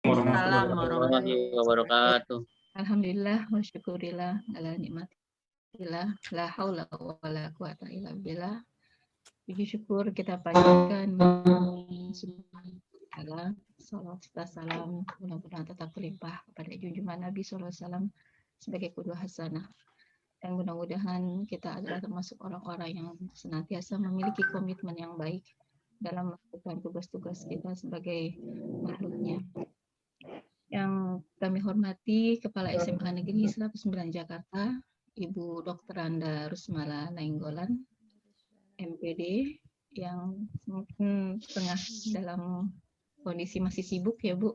Waalaikumsalam warahmatullahi wabarakatuh. Alhamdulillah wa syukurillah ala nikmatillah la haula wala quwata illa billah. Puji syukur kita panjatkan subhanallah, salawat serta salam mudah-mudahan tetap berlimpah kepada junjungan Nabi SAW sebagai qudwah hasanah. Dan mudah-mudahan kita adalah termasuk orang-orang yang senantiasa memiliki komitmen yang baik dalam melakukan tugas-tugas kita sebagai makhluknya. Yang kami hormati Kepala SMA Negeri 109 Jakarta, Ibu Dr. Anda Rusmala Nainggolan, MPD, yang mungkin tengah dalam kondisi masih sibuk ya Bu.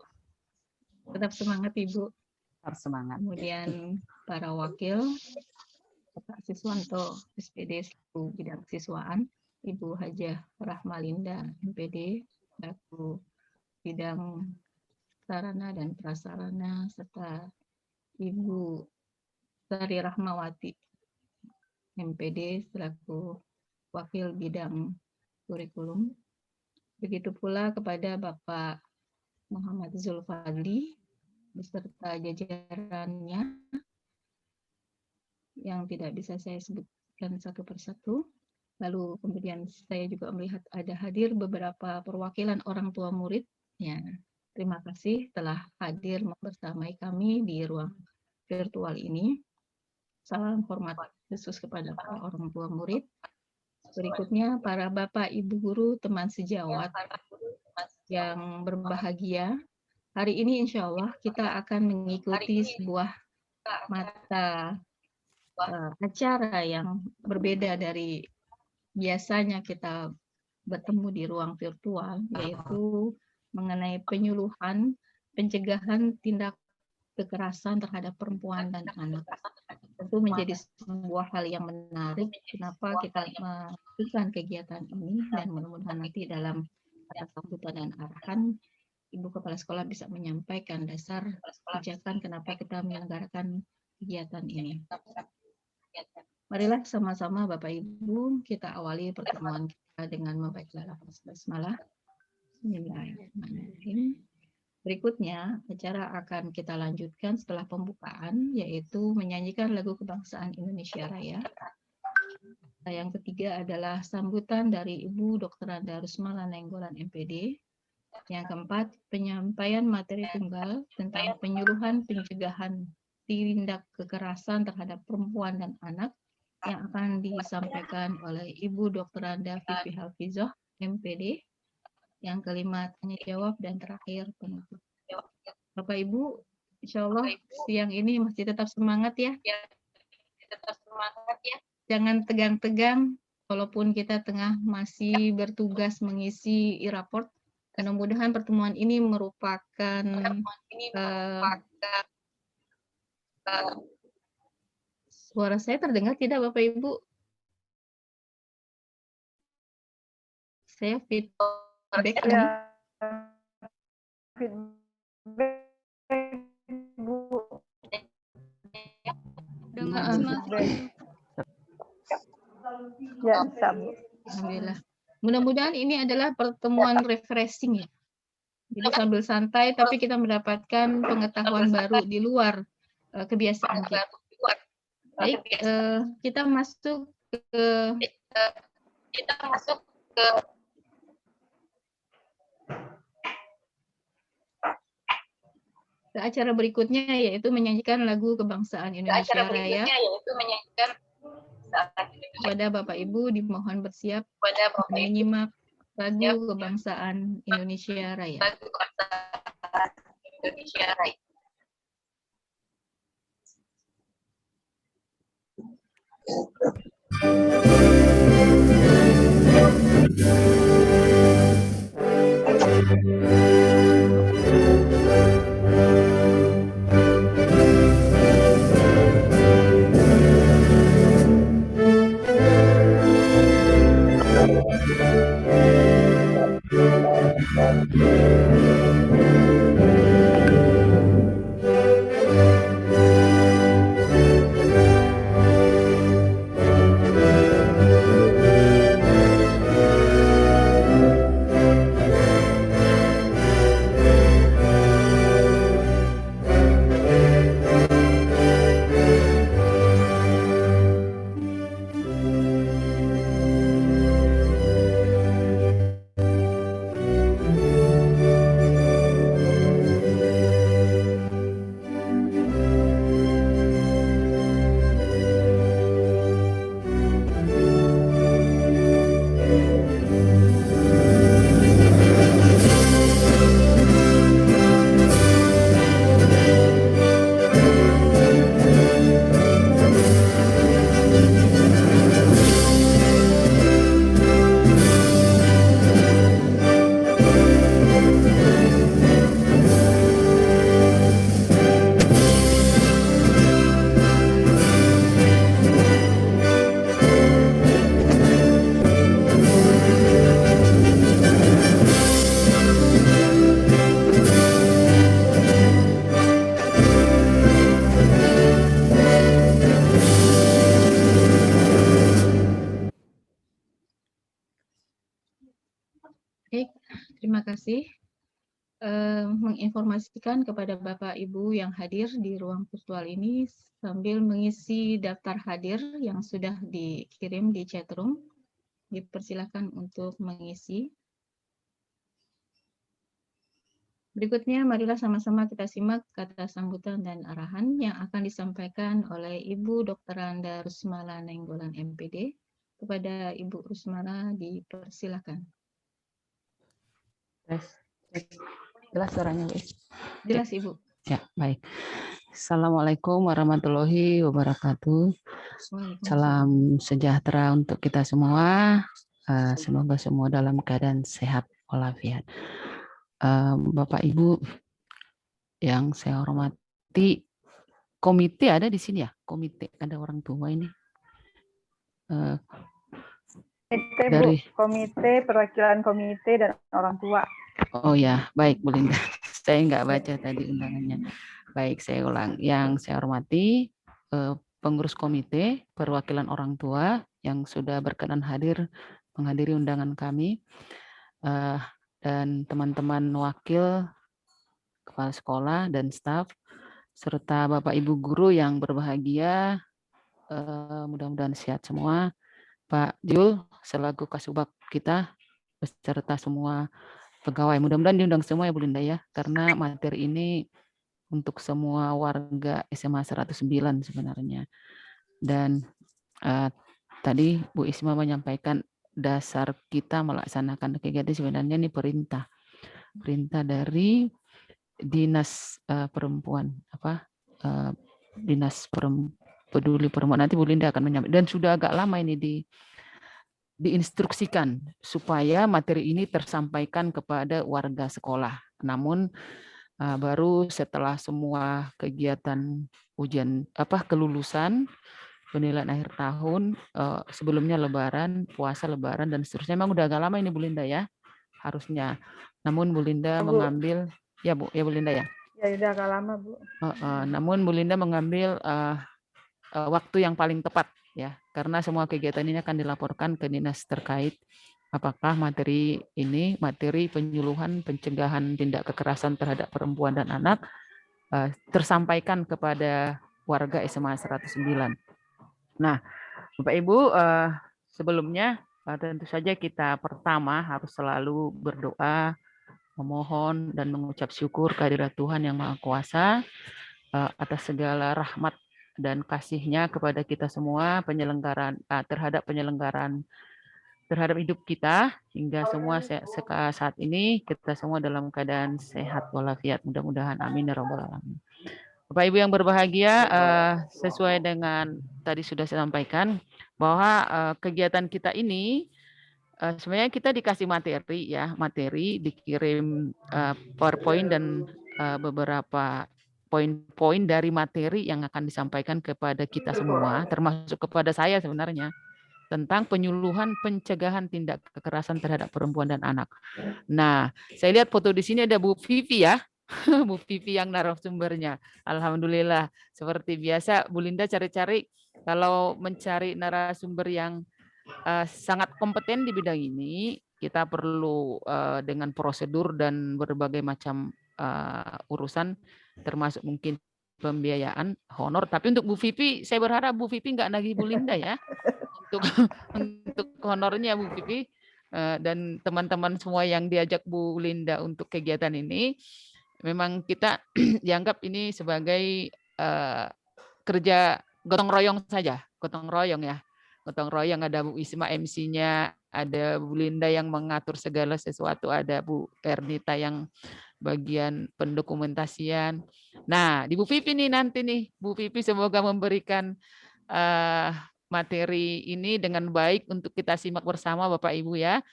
Tetap semangat Ibu. Tetap semangat. Kemudian para wakil, Bapak Siswanto, SPD selaku bidang siswaan, Ibu Hajah Rahmalinda, MPD, selaku bidang sarana dan prasarana, serta Ibu Sari Rahmawati, MPD, selaku wakil bidang kurikulum. Begitu pula kepada Bapak Muhammad Zulfadli beserta jajarannya yang tidak bisa saya sebutkan satu persatu. Lalu kemudian saya juga melihat ada hadir beberapa perwakilan orang tua murid. Ya, terima kasih telah hadir membersamai kami di ruang virtual ini. Salam hormat khusus kepada para orang tua murid. Berikutnya para bapak, ibu guru, teman sejawat yang berbahagia. Hari ini insya Allah kita akan mengikuti sebuah mata acara yang berbeda dari biasanya kita bertemu di ruang virtual, yaitu mengenai penyuluhan, pencegahan tindak kekerasan terhadap perempuan dan anak. Tentu menjadi sebuah hal yang menarik kenapa kita melakukan kegiatan ini, dan mudah-mudahan nanti dalam kata sambutan dan arahan Ibu Kepala Sekolah bisa menyampaikan dasar pijakan kenapa kita menyelenggarakan kegiatan ini. Marilah sama-sama Bapak Ibu kita awali pertemuan kita dengan membaca lafaz basmalah. Bismillahirrahmanirrahim. Berikutnya acara akan kita lanjutkan setelah pembukaan, yaitu menyanyikan lagu kebangsaan Indonesia Raya. Yang ketiga adalah sambutan dari Ibu Dr. Anda Rusmala Nainggolan MPD. Yang keempat, penyampaian materi tunggal tentang penyuluhan pencegahan tindak kekerasan terhadap perempuan dan anak yang akan disampaikan oleh Ibu Dr. Anda Vivi Hafizah, MPD. Yang kelima, tanya jawab, dan terakhir penutup. Bapak Ibu, insya Allah siang ini masih tetap semangat ya. Jangan tegang-tegang, walaupun kita tengah masih bertugas mengisi e-report. Mudah-mudahan pertemuan ini merupakan suara saya terdengar tidak Bapak Ibu? Saya feedback ini. Bu. Ya, Alhamdulillah. Mudah-mudahan ini adalah pertemuan refreshing ya. Jadi sambil santai tapi kita mendapatkan pengetahuan baru di luar kebiasaan kita. Baik, kita masuk ke acara berikutnya, yaitu menyanyikan lagu kebangsaan Indonesia Raya. Kepada Bapak Ibu dimohon bersiap menyimak lagu kebangsaan Indonesia Raya. kasih menginformasikan kepada Bapak Ibu yang hadir di ruang virtual ini sambil mengisi daftar hadir yang sudah dikirim di chatroom. Dipersilakan untuk mengisi. Berikutnya, marilah sama-sama kita simak kata sambutan dan arahan yang akan disampaikan oleh Ibu Dr. Anda Rusmala Nainggolan MPD. Kepada Ibu Rusmala dipersilakan. Jelas suaranya, Bu? Jelas, Ibu. Ya, baik. Assalamualaikum warahmatullahi wabarakatuh. Waalaikumsalam. Salam sejahtera untuk kita semua. Semoga semua dalam keadaan sehat walafiat. Bapak Ibu yang saya hormati, komite ada di sini ya? Komite, ada orang tua ini. Komite, Dari Bu. Komite, perwakilan komite dan orang tua. Oh ya, baik Bu Linda. Saya nggak baca tadi undangannya. Baik, saya ulang. Yang saya hormati pengurus komite, perwakilan orang tua yang sudah berkenan hadir menghadiri undangan kami, dan teman-teman wakil kepala sekolah dan staf, serta Bapak Ibu guru yang berbahagia, mudah-mudahan sehat semua. Pak Jul selaku Kasubag kita beserta semua pegawai, mudah-mudahan diundang semua ya Bu Linda ya, karena materi ini untuk semua warga SMA 109 sebenarnya. Dan tadi Bu Isma menyampaikan dasar kita melaksanakan kegiatan sebenarnya ini perintah dari Dinas Perempuan, Dinas Peduli Perempuan. Nanti Bu Linda akan menyampaikan, dan sudah agak lama ini diinstruksikan supaya materi ini tersampaikan kepada warga sekolah. Namun baru setelah semua kegiatan ujian kelulusan, penilaian akhir tahun, sebelumnya Lebaran, puasa Lebaran dan seterusnya. Memang udah agak lama ini Bu Linda ya, harusnya. Namun Bu Linda Bu. mengambil ya Bu Linda ya. Ya udah agak lama, Bu. Namun Bu Linda mengambil waktu yang paling tepat ya, karena semua kegiatan ini akan dilaporkan ke dinas terkait. Apakah materi ini, materi penyuluhan pencegahan tindak kekerasan terhadap perempuan dan anak, tersampaikan kepada warga SMA 109. Nah, Bapak Ibu, sebelumnya tentu saja kita pertama harus selalu berdoa, memohon dan mengucap syukur kehadirat Tuhan Yang Maha Kuasa atas segala rahmat dan kasih-Nya kepada kita semua, terhadap hidup kita, hingga semua saat ini kita semua dalam keadaan sehat walafiat, mudah-mudahan, amin ya rabbal alamin. Bapak Ibu yang berbahagia, sesuai dengan tadi sudah saya sampaikan bahwa kegiatan kita ini sebenarnya kita dikasih materi dikirim PowerPoint dan beberapa poin-poin dari materi yang akan disampaikan kepada kita semua, termasuk kepada saya sebenarnya, tentang penyuluhan pencegahan tindak kekerasan terhadap perempuan dan anak. Nah, saya lihat foto di sini ada Bu Vivi ya, Bu Vivi yang narasumbernya. Alhamdulillah, seperti biasa Bu Linda cari-cari kalau mencari narasumber yang sangat kompeten di bidang ini, kita perlu dengan prosedur dan berbagai macam urusan, termasuk mungkin pembiayaan honor. Tapi untuk Bu Vivi, saya berharap Bu Vivi nggak nagih Bu Linda ya untuk honornya Bu Vivi, dan teman-teman semua yang diajak Bu Linda untuk kegiatan ini. Memang kita dianggap ini sebagai kerja gotong royong saja, gotong royong ya. Gotong royong, ada Bu Isma MC-nya, ada Bu Linda yang mengatur segala sesuatu, ada Bu Ernita yang bagian pendokumentasian. Nah, di Bu Vivi nih nanti nih, Bu Vivi semoga memberikan materi ini dengan baik untuk kita simak bersama Bapak Ibu ya.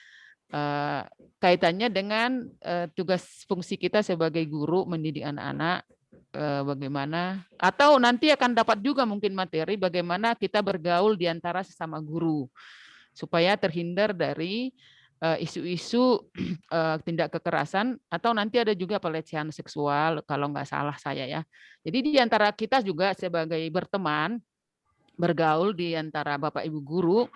Kaitannya dengan tugas fungsi kita sebagai guru mendidik anak-anak, bagaimana, atau nanti akan dapat juga mungkin materi bagaimana kita bergaul di antara sesama guru supaya terhindar dari isu-isu tindak kekerasan, atau nanti ada juga pelecehan seksual kalau nggak salah saya ya. Jadi di antara kita juga sebagai berteman, bergaul di antara Bapak Ibu guru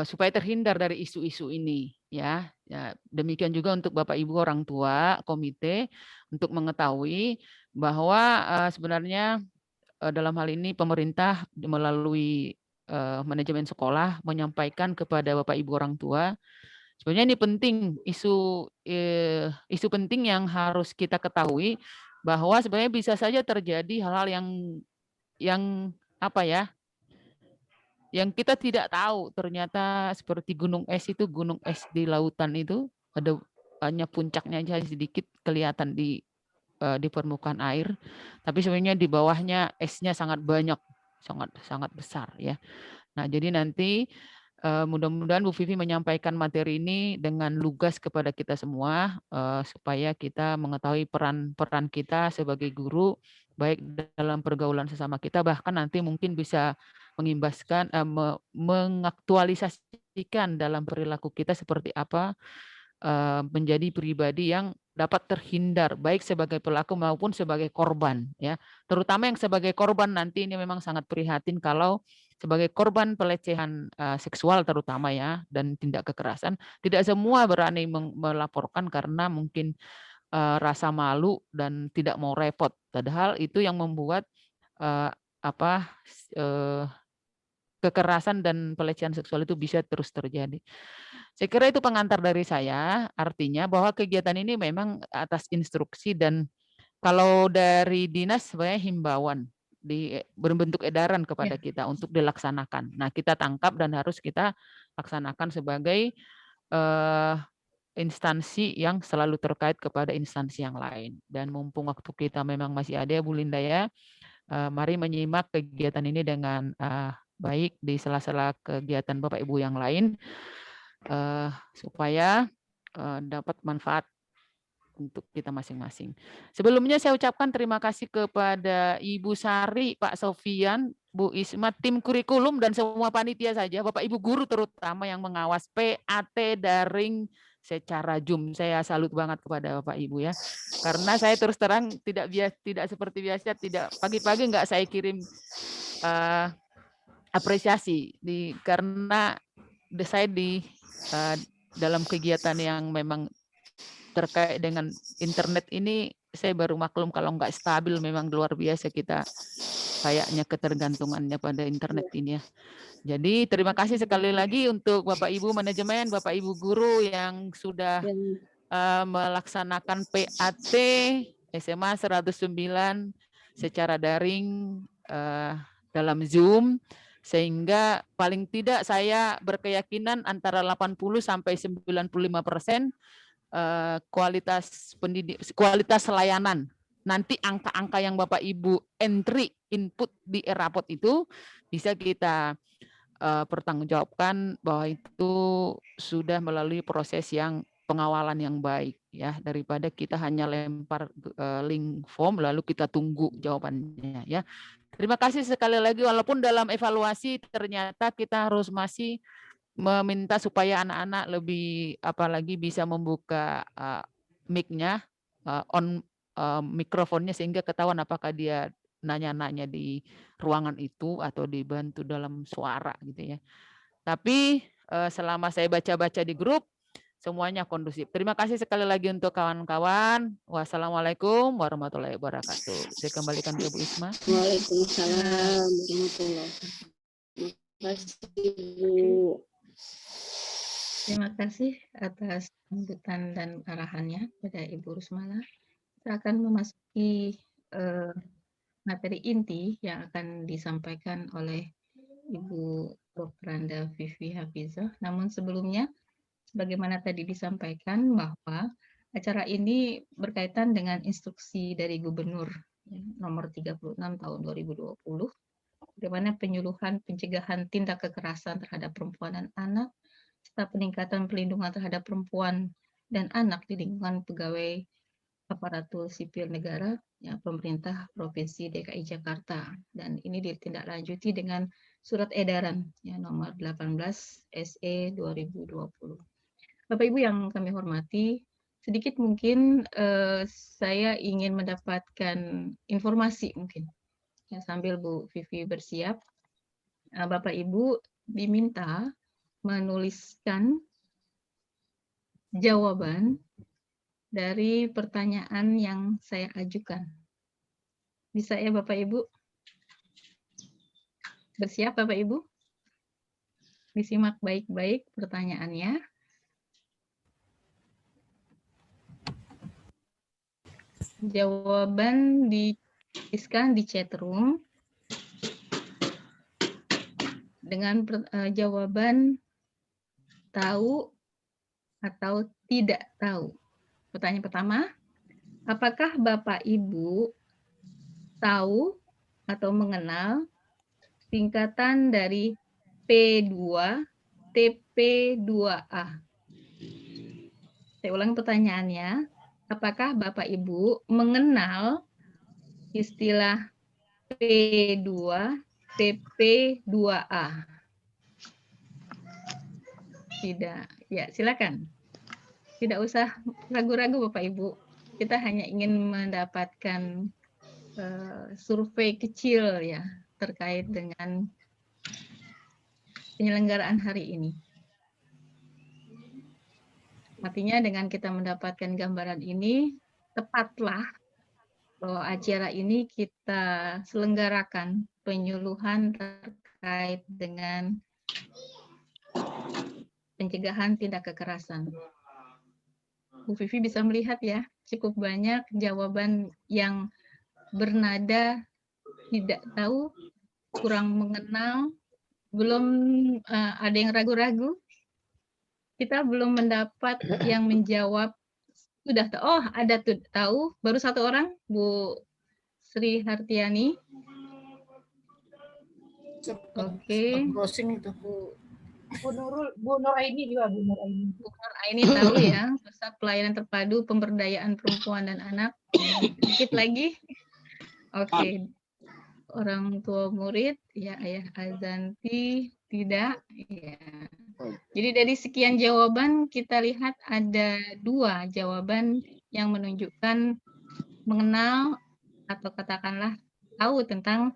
supaya terhindar dari isu-isu ini. ya. Ya, demikian juga untuk Bapak Ibu orang tua komite untuk mengetahui bahwa sebenarnya dalam hal ini pemerintah melalui manajemen sekolah menyampaikan kepada Bapak Ibu orang tua, sebenarnya ini penting, isu penting yang harus kita ketahui bahwa sebenarnya bisa saja terjadi hal-hal yang apa ya, yang kita tidak tahu. Ternyata seperti gunung es itu, gunung es di lautan itu ada hanya puncaknya aja sedikit kelihatan di permukaan air, tapi sebenarnya di bawahnya esnya sangat banyak, sangat sangat besar ya. Nah, jadi nanti mudah-mudahan Bu Vivi menyampaikan materi ini dengan lugas kepada kita semua supaya kita mengetahui peran kita sebagai guru baik dalam pergaulan sesama kita, bahkan nanti mungkin bisa mengimbaskan mengaktualisasikan dalam perilaku kita seperti apa menjadi pribadi yang dapat terhindar baik sebagai pelaku maupun sebagai korban ya. Terutama yang sebagai korban nanti ini memang sangat prihatin kalau sebagai korban pelecehan seksual terutama ya dan tindak kekerasan tidak semua berani melaporkan karena mungkin rasa malu dan tidak mau repot. Padahal itu yang membuat eh, apa eh, kekerasan dan pelecehan seksual itu bisa terus terjadi. Saya kira itu pengantar dari saya, artinya bahwa kegiatan ini memang atas instruksi dan kalau dari dinas sebenarnya himbauan berbentuk edaran kepada Ya. kita untuk dilaksanakan. Nah, kita tangkap dan harus kita laksanakan sebagai instansi yang selalu terkait kepada instansi yang lain. Dan mumpung waktu kita memang masih ada ya Bu Linda ya, mari menyimak kegiatan ini dengan baik di sela-sela kegiatan Bapak Ibu yang lain supaya dapat manfaat untuk kita masing-masing. Sebelumnya saya ucapkan terima kasih kepada Ibu Sari, Pak Sofian, Bu Isma, tim kurikulum dan semua panitia saja, Bapak Ibu guru terutama yang mengawas PAT daring secara Zoom. Saya salut banget kepada Bapak Ibu ya. Karena saya terus terang tidak seperti biasa, tidak pagi-pagi nggak saya kirim apresiasi karena saya dalam kegiatan yang memang terkait dengan internet ini saya baru maklum kalau nggak stabil memang luar biasa kita kayaknya ketergantungannya pada internet ini ya. Jadi terima kasih sekali lagi untuk Bapak Ibu manajemen, Bapak Ibu guru yang sudah melaksanakan PAT SMA 109 secara daring dalam Zoom sehingga paling tidak saya berkeyakinan antara 80 sampai 95% kualitas layanan. Nanti angka-angka yang Bapak Ibu entry input di e-rapot itu bisa kita pertanggungjawabkan bahwa itu sudah melalui proses yang pengawalan yang baik ya, daripada kita hanya lempar link form lalu kita tunggu jawabannya ya. Terima kasih sekali lagi, walaupun dalam evaluasi ternyata kita harus masih meminta supaya anak-anak lebih apalagi bisa membuka mic-nya, on mikrofonnya sehingga ketahuan apakah dia nanya-nanya di ruangan itu atau dibantu dalam suara gitu ya. Tapi selama saya baca-baca di grup semuanya kondusif. Terima kasih sekali lagi untuk kawan-kawan. Wassalamualaikum warahmatullahi wabarakatuh. Saya kembalikan ke Bu Isma. Waalaikumsalam warahmatullahi wabarakatuh. Terima kasih Bu. Terima kasih atas sambutan dan arahannya pada Ibu Rusmala. Kita akan memasuki materi inti yang akan disampaikan oleh Ibu Dr. Randa Vivi Hafizah. Namun sebelumnya, sebagaimana tadi disampaikan bahwa acara ini berkaitan dengan instruksi dari Gubernur nomor 36 tahun 2020, bagaimana penyuluhan pencegahan tindak kekerasan terhadap perempuan dan anak, serta peningkatan perlindungan terhadap perempuan dan anak di lingkungan pegawai aparatur sipil negara ya, pemerintah Provinsi DKI Jakarta, dan ini ditindaklanjuti dengan surat edaran ya, nomor 18 SE 2020. Bapak Ibu yang kami hormati, sedikit mungkin saya ingin mendapatkan informasi mungkin ya, sambil Bu Vivi bersiap. Bapak Ibu diminta menuliskan jawaban dari pertanyaan yang saya ajukan. Bisa ya Bapak Ibu? Bersiap Bapak Ibu? Disimak baik-baik pertanyaannya. Jawaban dituliskan di chat room dengan jawaban tahu atau tidak tahu. Pertanyaan pertama, apakah Bapak Ibu tahu atau mengenal singkatan dari P2 TP2A? Saya ulang pertanyaannya, apakah Bapak Ibu mengenal istilah P2 TP2A? Tidak. Ya, silakan. Tidak usah ragu-ragu Bapak Ibu. Kita hanya ingin mendapatkan survei kecil ya terkait dengan penyelenggaraan hari ini. Artinya dengan kita mendapatkan gambaran ini, tepatlah bahwa acara ini kita selenggarakan penyuluhan terkait dengan pencegahan tindak kekerasan. Bu Vivi bisa melihat ya, cukup banyak jawaban yang bernada tidak tahu, kurang mengenal, belum ada yang ragu-ragu. Kita belum mendapat yang menjawab sudah tahu. Oh, ada tuh tahu, baru satu orang, Bu Sri Hartiani. Oke. Browsing itu. Bu Nuraini juga, Bu Nuraini. Bu Nuraini tahu ya, Pusat Pelayanan Terpadu Pemberdayaan Perempuan dan Anak. Sedikit lagi. Oke. Orang tua murid, ya Ayah Azanti, tidak. Ya. Jadi dari sekian jawaban kita lihat ada 2 jawaban yang menunjukkan mengenal atau katakanlah tahu tentang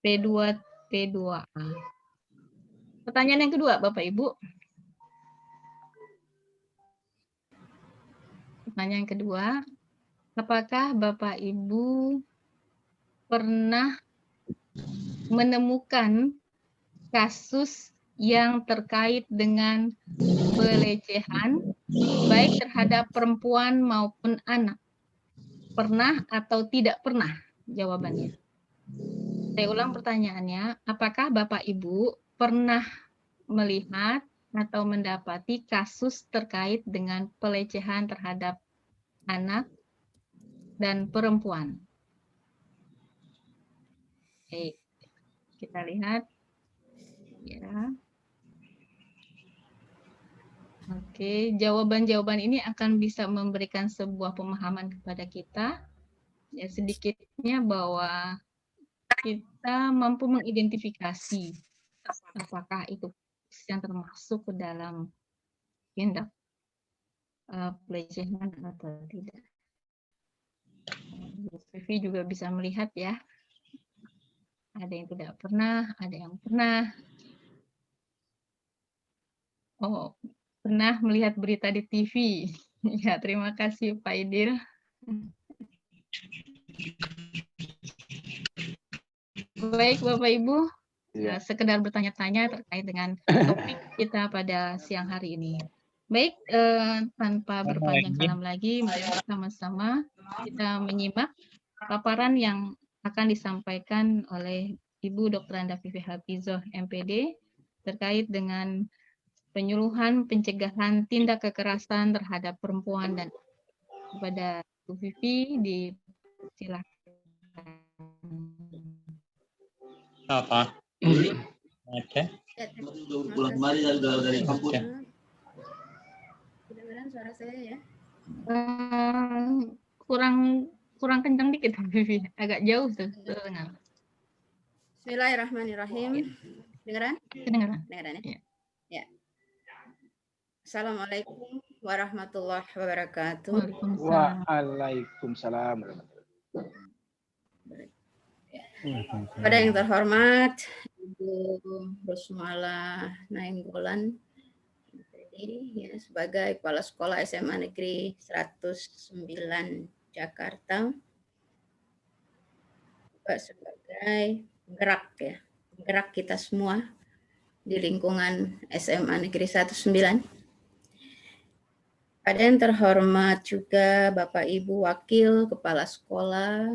P2 P2A. Pertanyaan yang kedua Bapak Ibu. Pertanyaan kedua, apakah Bapak Ibu pernah menemukan kasus yang terkait dengan pelecehan baik terhadap perempuan maupun anak? Pernah atau tidak pernah jawabannya? Saya ulang pertanyaannya, apakah Bapak Ibu pernah melihat atau mendapati kasus terkait dengan pelecehan terhadap anak dan perempuan? Oke, kita lihat. Ya. Oke, jawaban-jawaban ini akan bisa memberikan sebuah pemahaman kepada kita, ya sedikitnya bahwa kita mampu mengidentifikasi apakah itu yang termasuk ke dalam tindak pelecehan atau tidak. Bu Vivi juga bisa melihat ya, ada yang tidak pernah, ada yang pernah. Oh, pernah melihat berita di TV. Ya, terima kasih Pak Idil. Baik Bapak Ibu, sekedar bertanya-tanya terkait dengan topik kita pada siang hari ini. Baik, tanpa berpanjang kalam lagi, mari sama-sama kita menyimak paparan yang akan disampaikan oleh Ibu Dr. Anda Vivi Hafizoh, MPD, terkait dengan penyuluhan pencegahan tindak kekerasan terhadap perempuan dan kepada Bu Vivi disilahkan. Apa? Oke. Dari kampus. Kedengaran suara saya ya? Kurang kencang dikit Bu Vivi, agak jauh tuh terdengar. Bismillahirrahmanirrahim. Dengaran? Kedengaran? Dengaran ya? Ya. Ya. Assalamualaikum warahmatullahi wabarakatuh. Waalaikumsalam. Waalaikumsalam. Pada yang terhormat Ibu Rosmala Nainggolan, MPD ya, sebagai Kepala Sekolah SMA Negeri 109 Jakarta, juga sebagai gerak ya, gerak kita semua di lingkungan SMA Negeri 19. Pada yang terhormat juga Bapak Ibu Wakil Kepala Sekolah,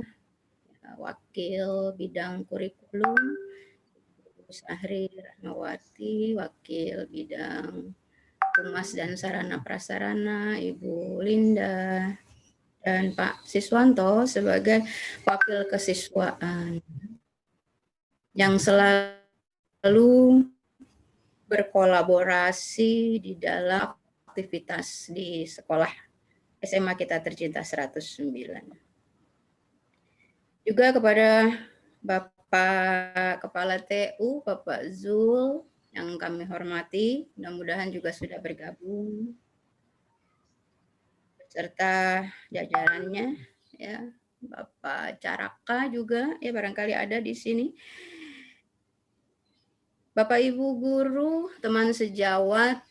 Wakil Bidang Kurikulum, Ibu Sahri Rahmawati, Wakil Bidang Humas dan Sarana Prasarana, Ibu Linda, dan Pak Siswanto sebagai Wakil Kesiswaan yang selalu berkolaborasi di dalam aktivitas di sekolah SMA kita tercinta 109. Juga kepada Bapak Kepala TU, Bapak Zul, yang kami hormati, mudah-mudahan juga sudah bergabung beserta jajarannya, ya, Bapak Caraka juga, ya barangkali ada di sini. Bapak Ibu guru, teman sejawat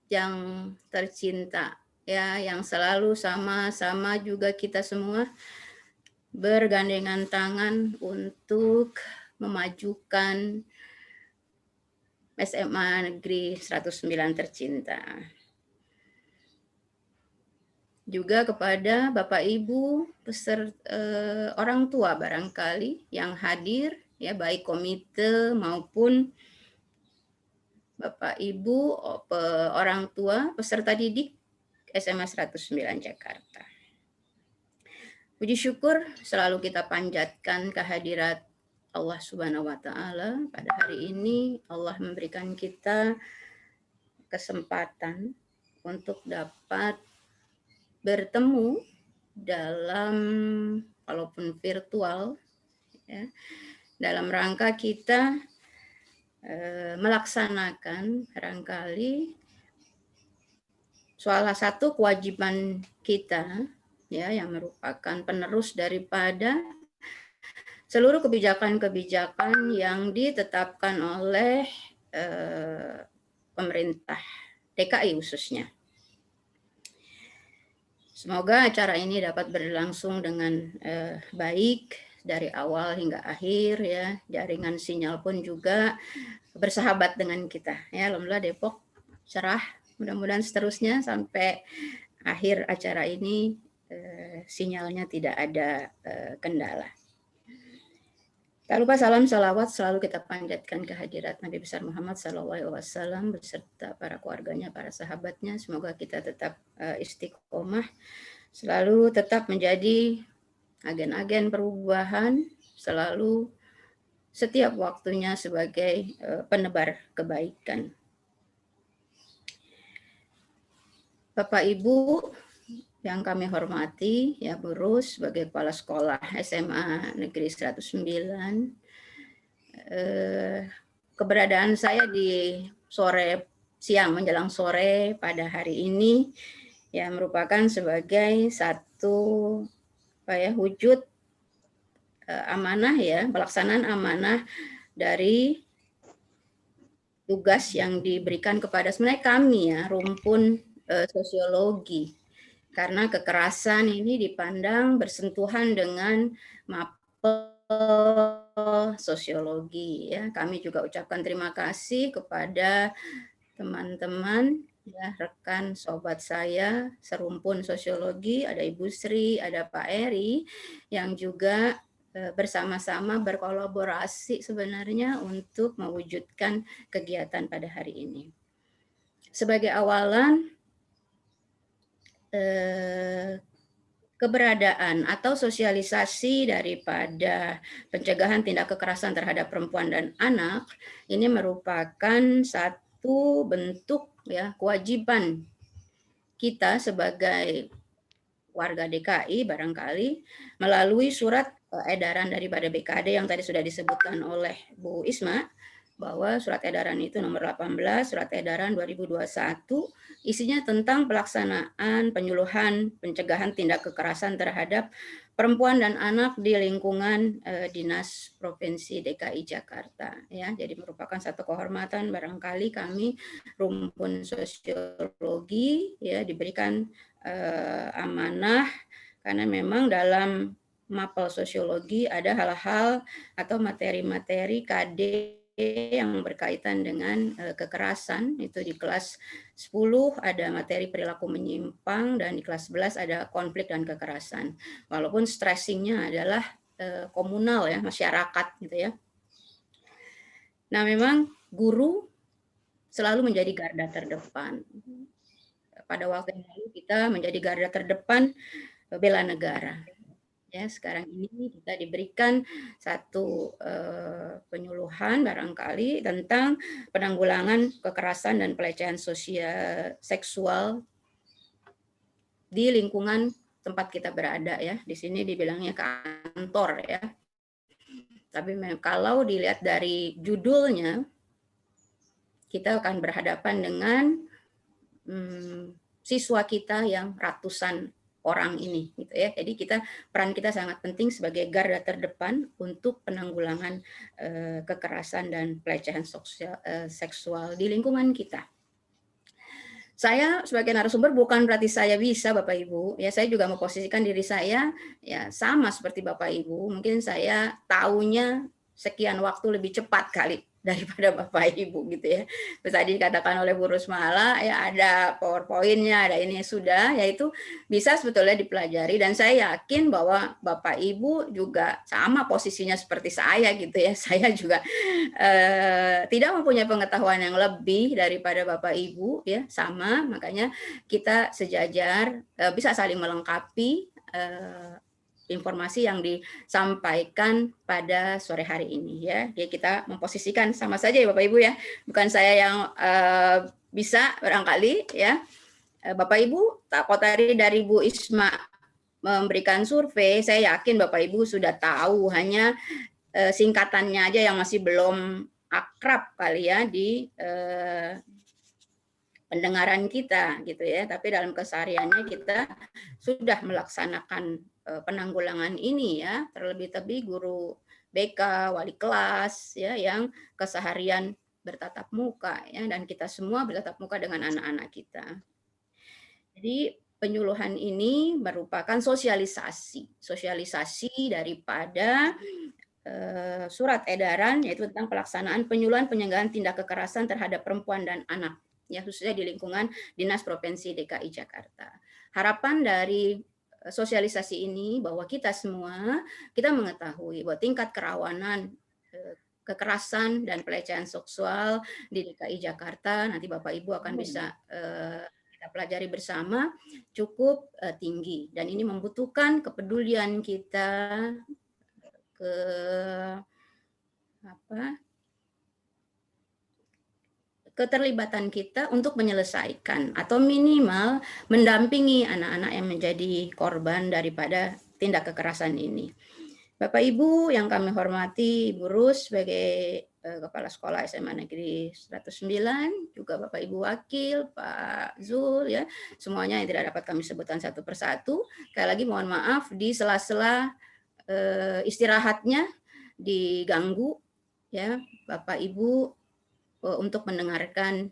yang tercinta, ya, yang selalu sama-sama juga kita semua bergandengan tangan untuk memajukan SMA Negeri 109 tercinta. Juga kepada Bapak Ibu peserta orang tua barangkali yang hadir, ya, baik komite maupun Bapak Ibu orang tua peserta didik SMA 109 Jakarta. Puji syukur selalu kita panjatkan kehadirat Allah Subhanahu wa Ta'ala. Pada hari ini Allah memberikan kita kesempatan untuk dapat bertemu dalam, walaupun virtual, ya, dalam rangka kita melaksanakan barangkali salah satu kewajiban kita, ya, yang merupakan penerus daripada seluruh kebijakan-kebijakan yang ditetapkan oleh pemerintah DKI khususnya. Semoga acara ini dapat berlangsung dengan baik dari awal hingga akhir, ya. Jaringan sinyal pun juga bersahabat dengan kita, ya. Alhamdulillah Depok cerah, mudah-mudahan seterusnya sampai akhir acara ini sinyalnya tidak ada kendala. Tak lupa salam salawat selalu kita panjatkan kehadirat Nabi besar Muhammad SAW beserta para keluarganya, para sahabatnya. Semoga kita tetap istiqomah, selalu tetap menjadi agen-agen perubahan, selalu setiap waktunya sebagai penebar kebaikan. Bapak Ibu yang kami hormati, ya, Burus sebagai Kepala Sekolah SMA Negeri 109, keberadaan saya di siang menjelang sore pada hari ini, ya, merupakan sebagai satu wujud amanah, ya, pelaksanaan amanah dari tugas yang diberikan kepada sebenarnya kami, ya, rumpun sosiologi, karena kekerasan ini dipandang bersentuhan dengan mapel sosiologi, ya. Kami juga ucapkan terima kasih kepada teman-teman, ya, rekan sobat saya serumpun sosiologi, ada Ibu Sri, ada Pak Eri yang juga bersama-sama berkolaborasi sebenarnya untuk mewujudkan kegiatan pada hari ini. Sebagai awalan, keberadaan atau sosialisasi daripada pencegahan tindak kekerasan terhadap perempuan dan anak ini merupakan satu bentuk, ya, kewajiban kita sebagai warga DKI barangkali melalui surat edaran daripada BKD yang tadi sudah disebutkan oleh Bu Isma, bahwa surat edaran itu nomor 18, surat edaran 2021, isinya tentang pelaksanaan penyuluhan pencegahan tindak kekerasan terhadap perempuan dan anak di lingkungan Dinas Provinsi DKI Jakarta ya. Jadi merupakan satu kehormatan barangkali kami rumpun sosiologi ya diberikan amanah, karena memang dalam mapel sosiologi ada hal-hal atau materi-materi KD yang berkaitan dengan kekerasan. Itu di kelas 10 ada materi perilaku menyimpang, dan di kelas 11 ada konflik dan kekerasan. Walaupun stressingnya adalah komunal ya, masyarakat gitu ya. Nah, memang guru selalu menjadi garda terdepan. Pada waktu yang lalu kita menjadi garda terdepan bela negara. Ya, sekarang ini kita diberikan satu penyuluhan barangkali tentang penanggulangan kekerasan dan pelecehan sosial seksual di lingkungan tempat kita berada ya. Di sini dibilangnya kantor ya. Tapi kalau dilihat dari judulnya, kita akan berhadapan dengan siswa kita yang ratusan orang ini gitu ya. Jadi peran kita sangat penting sebagai garda terdepan untuk penanggulangan kekerasan dan pelecehan seksual di lingkungan kita. Saya sebagai narasumber bukan berarti saya bisa Bapak Ibu, ya saya juga memposisikan diri saya ya sama seperti Bapak Ibu. Mungkin saya taunya sekian waktu lebih cepat kali daripada Bapak Ibu gitu ya. Terus tadi dikatakan oleh Bu Rusmala ya ada PowerPoint-nya, ada ini sudah, yaitu bisa sebetulnya dipelajari, dan saya yakin bahwa Bapak Ibu juga sama posisinya seperti saya gitu ya. Saya juga tidak mempunyai pengetahuan yang lebih daripada Bapak Ibu ya, sama, makanya kita sejajar bisa saling melengkapi informasi yang disampaikan pada sore hari ini ya. Jadi kita memposisikan sama saja ya Bapak Ibu ya. Bukan saya yang bisa barangkali ya. Bapak Ibu, kalau tadi dari Bu Isma memberikan survei, saya yakin Bapak Ibu sudah tahu, hanya singkatannya aja yang masih belum akrab kali ya di pendengaran kita gitu ya. Tapi dalam kesehariannya kita sudah melaksanakan penanggulangan ini ya, terlebih-lebih guru BK, wali kelas ya yang keseharian bertatap muka ya, dan kita semua bertatap muka dengan anak-anak kita. Jadi penyuluhan ini merupakan sosialisasi daripada surat edaran yaitu tentang pelaksanaan penyuluhan pencegahan tindak kekerasan terhadap perempuan dan anak ya, khususnya di lingkungan Dinas Provinsi DKI Jakarta. Harapan dari sosialisasi ini bahwa kita semua kita mengetahui bahwa tingkat kerawanan kekerasan dan pelecehan seksual di DKI Jakarta, nanti Bapak Ibu akan bisa kita pelajari bersama, cukup tinggi, dan ini membutuhkan kepedulian kita, keterlibatan kita untuk menyelesaikan atau minimal mendampingi anak-anak yang menjadi korban daripada tindak kekerasan ini. Bapak Ibu yang kami hormati, Ibu Rus sebagai Kepala Sekolah SMA Negeri 109, juga Bapak Ibu Wakil, Pak Zul ya, semuanya yang tidak dapat kami sebutkan satu persatu. Sekali lagi mohon maaf di sela-sela istirahatnya diganggu ya Bapak Ibu untuk mendengarkan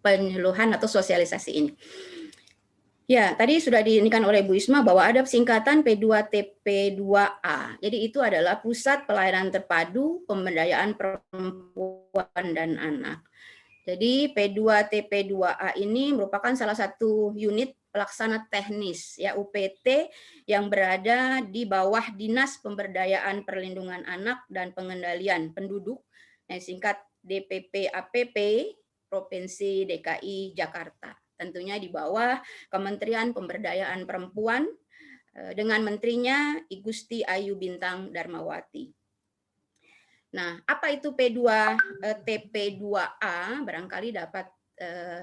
penyuluhan atau sosialisasi ini. Ya, tadi sudah diinikan oleh Bu Isma bahwa ada singkatan P2TP2A. Jadi itu adalah Pusat Pelayanan Terpadu Pemberdayaan Perempuan dan Anak. Jadi P2TP2A ini merupakan salah satu unit pelaksana teknis ya UPT yang berada di bawah Dinas Pemberdayaan Perlindungan Anak dan Pengendalian Penduduk yang singkat DPP-APP Provinsi DKI Jakarta. Tentunya di bawah Kementerian Pemberdayaan Perempuan dengan menterinya I Gusti Ayu Bintang Darmawati. Nah, apa itu P2TP2A? Barangkali dapat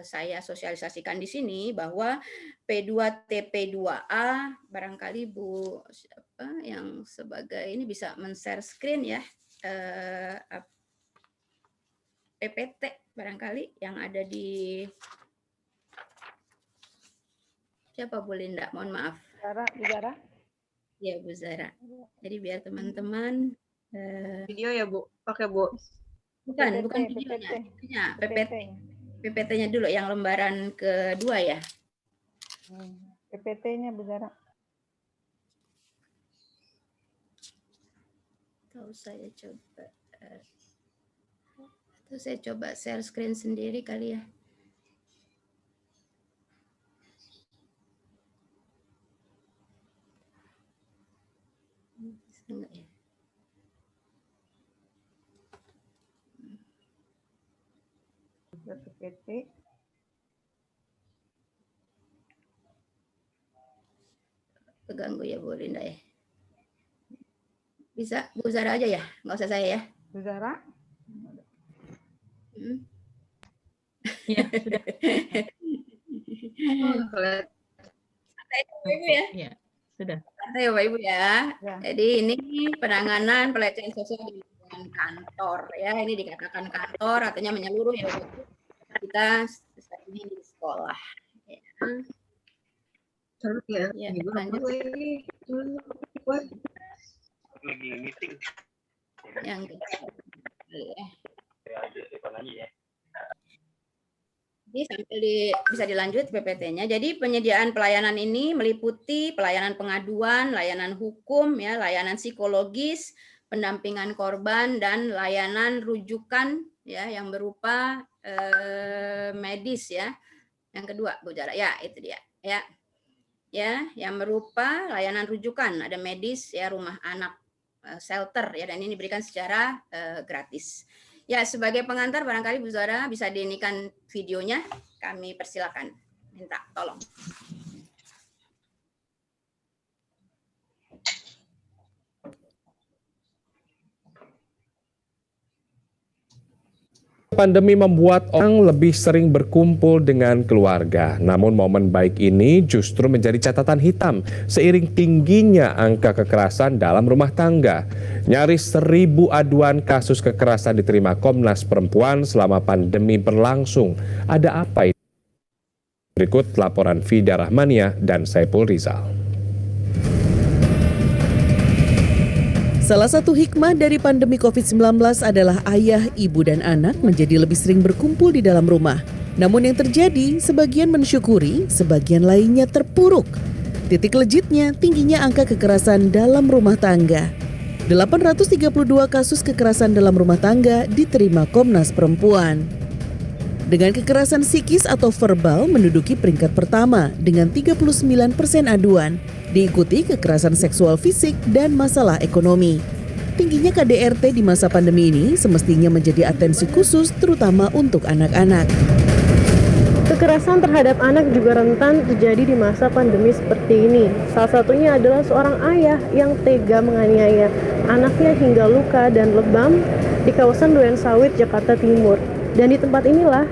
saya sosialisasikan di sini bahwa P2TP2A barangkali Bu siapa yang sebagai ini bisa men-share screen ya, PPT barangkali yang ada di Siapa Bu Linda? Mohon maaf. Zara, Bu Zara. Ya Bu Zara. Jadi biar teman-teman Video ya Bu, pakai Bu. bukan PPT, videonya, PPT. itunya, PPT. PPT-nya dulu yang lembaran kedua ya. PPT-nya Bu Zara. Atau saya coba share screen sendiri kali ya. Bisa nggak ya? PPT. Keganggu ya Bu Linda ya. Bisa Bu Zara aja ya, nggak usah saya ya. Bu Zara. Ya, sudah. Santai Ibu ya. Ya, sudah. Santai Bapak Ibu ya. Ya. Jadi ini penanganan pelecehan sosial di lingkungan kantor ya. Ini dikatakan kantor artinya menyeluruh ya Bapak Ibu. Kita saat ini di sekolah. Ya. Terus ya, Ya, Ibu lanjut. Lagi meeting. Yang kedua. Ya. Jadi bisa dilanjut PPT-nya. Jadi penyediaan pelayanan ini meliputi pelayanan pengaduan, layanan hukum, ya, layanan psikologis, pendampingan korban, dan layanan rujukan ya yang berupa medis ya. Yang kedua, Bu Zara, ya itu dia. Ya, yang berupa layanan rujukan, ada medis, ya rumah anak, shelter, ya, dan ini diberikan secara gratis. Ya, sebagai pengantar barangkali Bu Zara bisa diinikan videonya, kami persilakan. Minta tolong. Pandemi membuat orang lebih sering berkumpul dengan keluarga. Namun momen baik ini justru menjadi catatan hitam seiring tingginya angka kekerasan dalam rumah tangga. Nyaris 1.000 aduan kasus kekerasan diterima Komnas Perempuan selama pandemi berlangsung. Ada apa itu? Berikut laporan Fida Rahmania dan Saipul Rizal. Salah satu hikmah dari pandemi COVID-19 adalah ayah, ibu, dan anak menjadi lebih sering berkumpul di dalam rumah. Namun yang terjadi, sebagian mensyukuri, sebagian lainnya terpuruk. Titik legitnya tingginya angka kekerasan dalam rumah tangga. 832 kasus kekerasan dalam rumah tangga diterima Komnas Perempuan. Dengan kekerasan psikis atau verbal menduduki peringkat pertama dengan 39% aduan, diikuti kekerasan seksual fisik dan masalah ekonomi. Tingginya KDRT di masa pandemi ini semestinya menjadi atensi khusus terutama untuk anak-anak. Kekerasan terhadap anak juga rentan terjadi di masa pandemi seperti ini. Salah satunya adalah seorang ayah yang tega menganiaya anaknya hingga luka dan lebam di kawasan Duren Sawit, Jakarta Timur. Dan di tempat inilah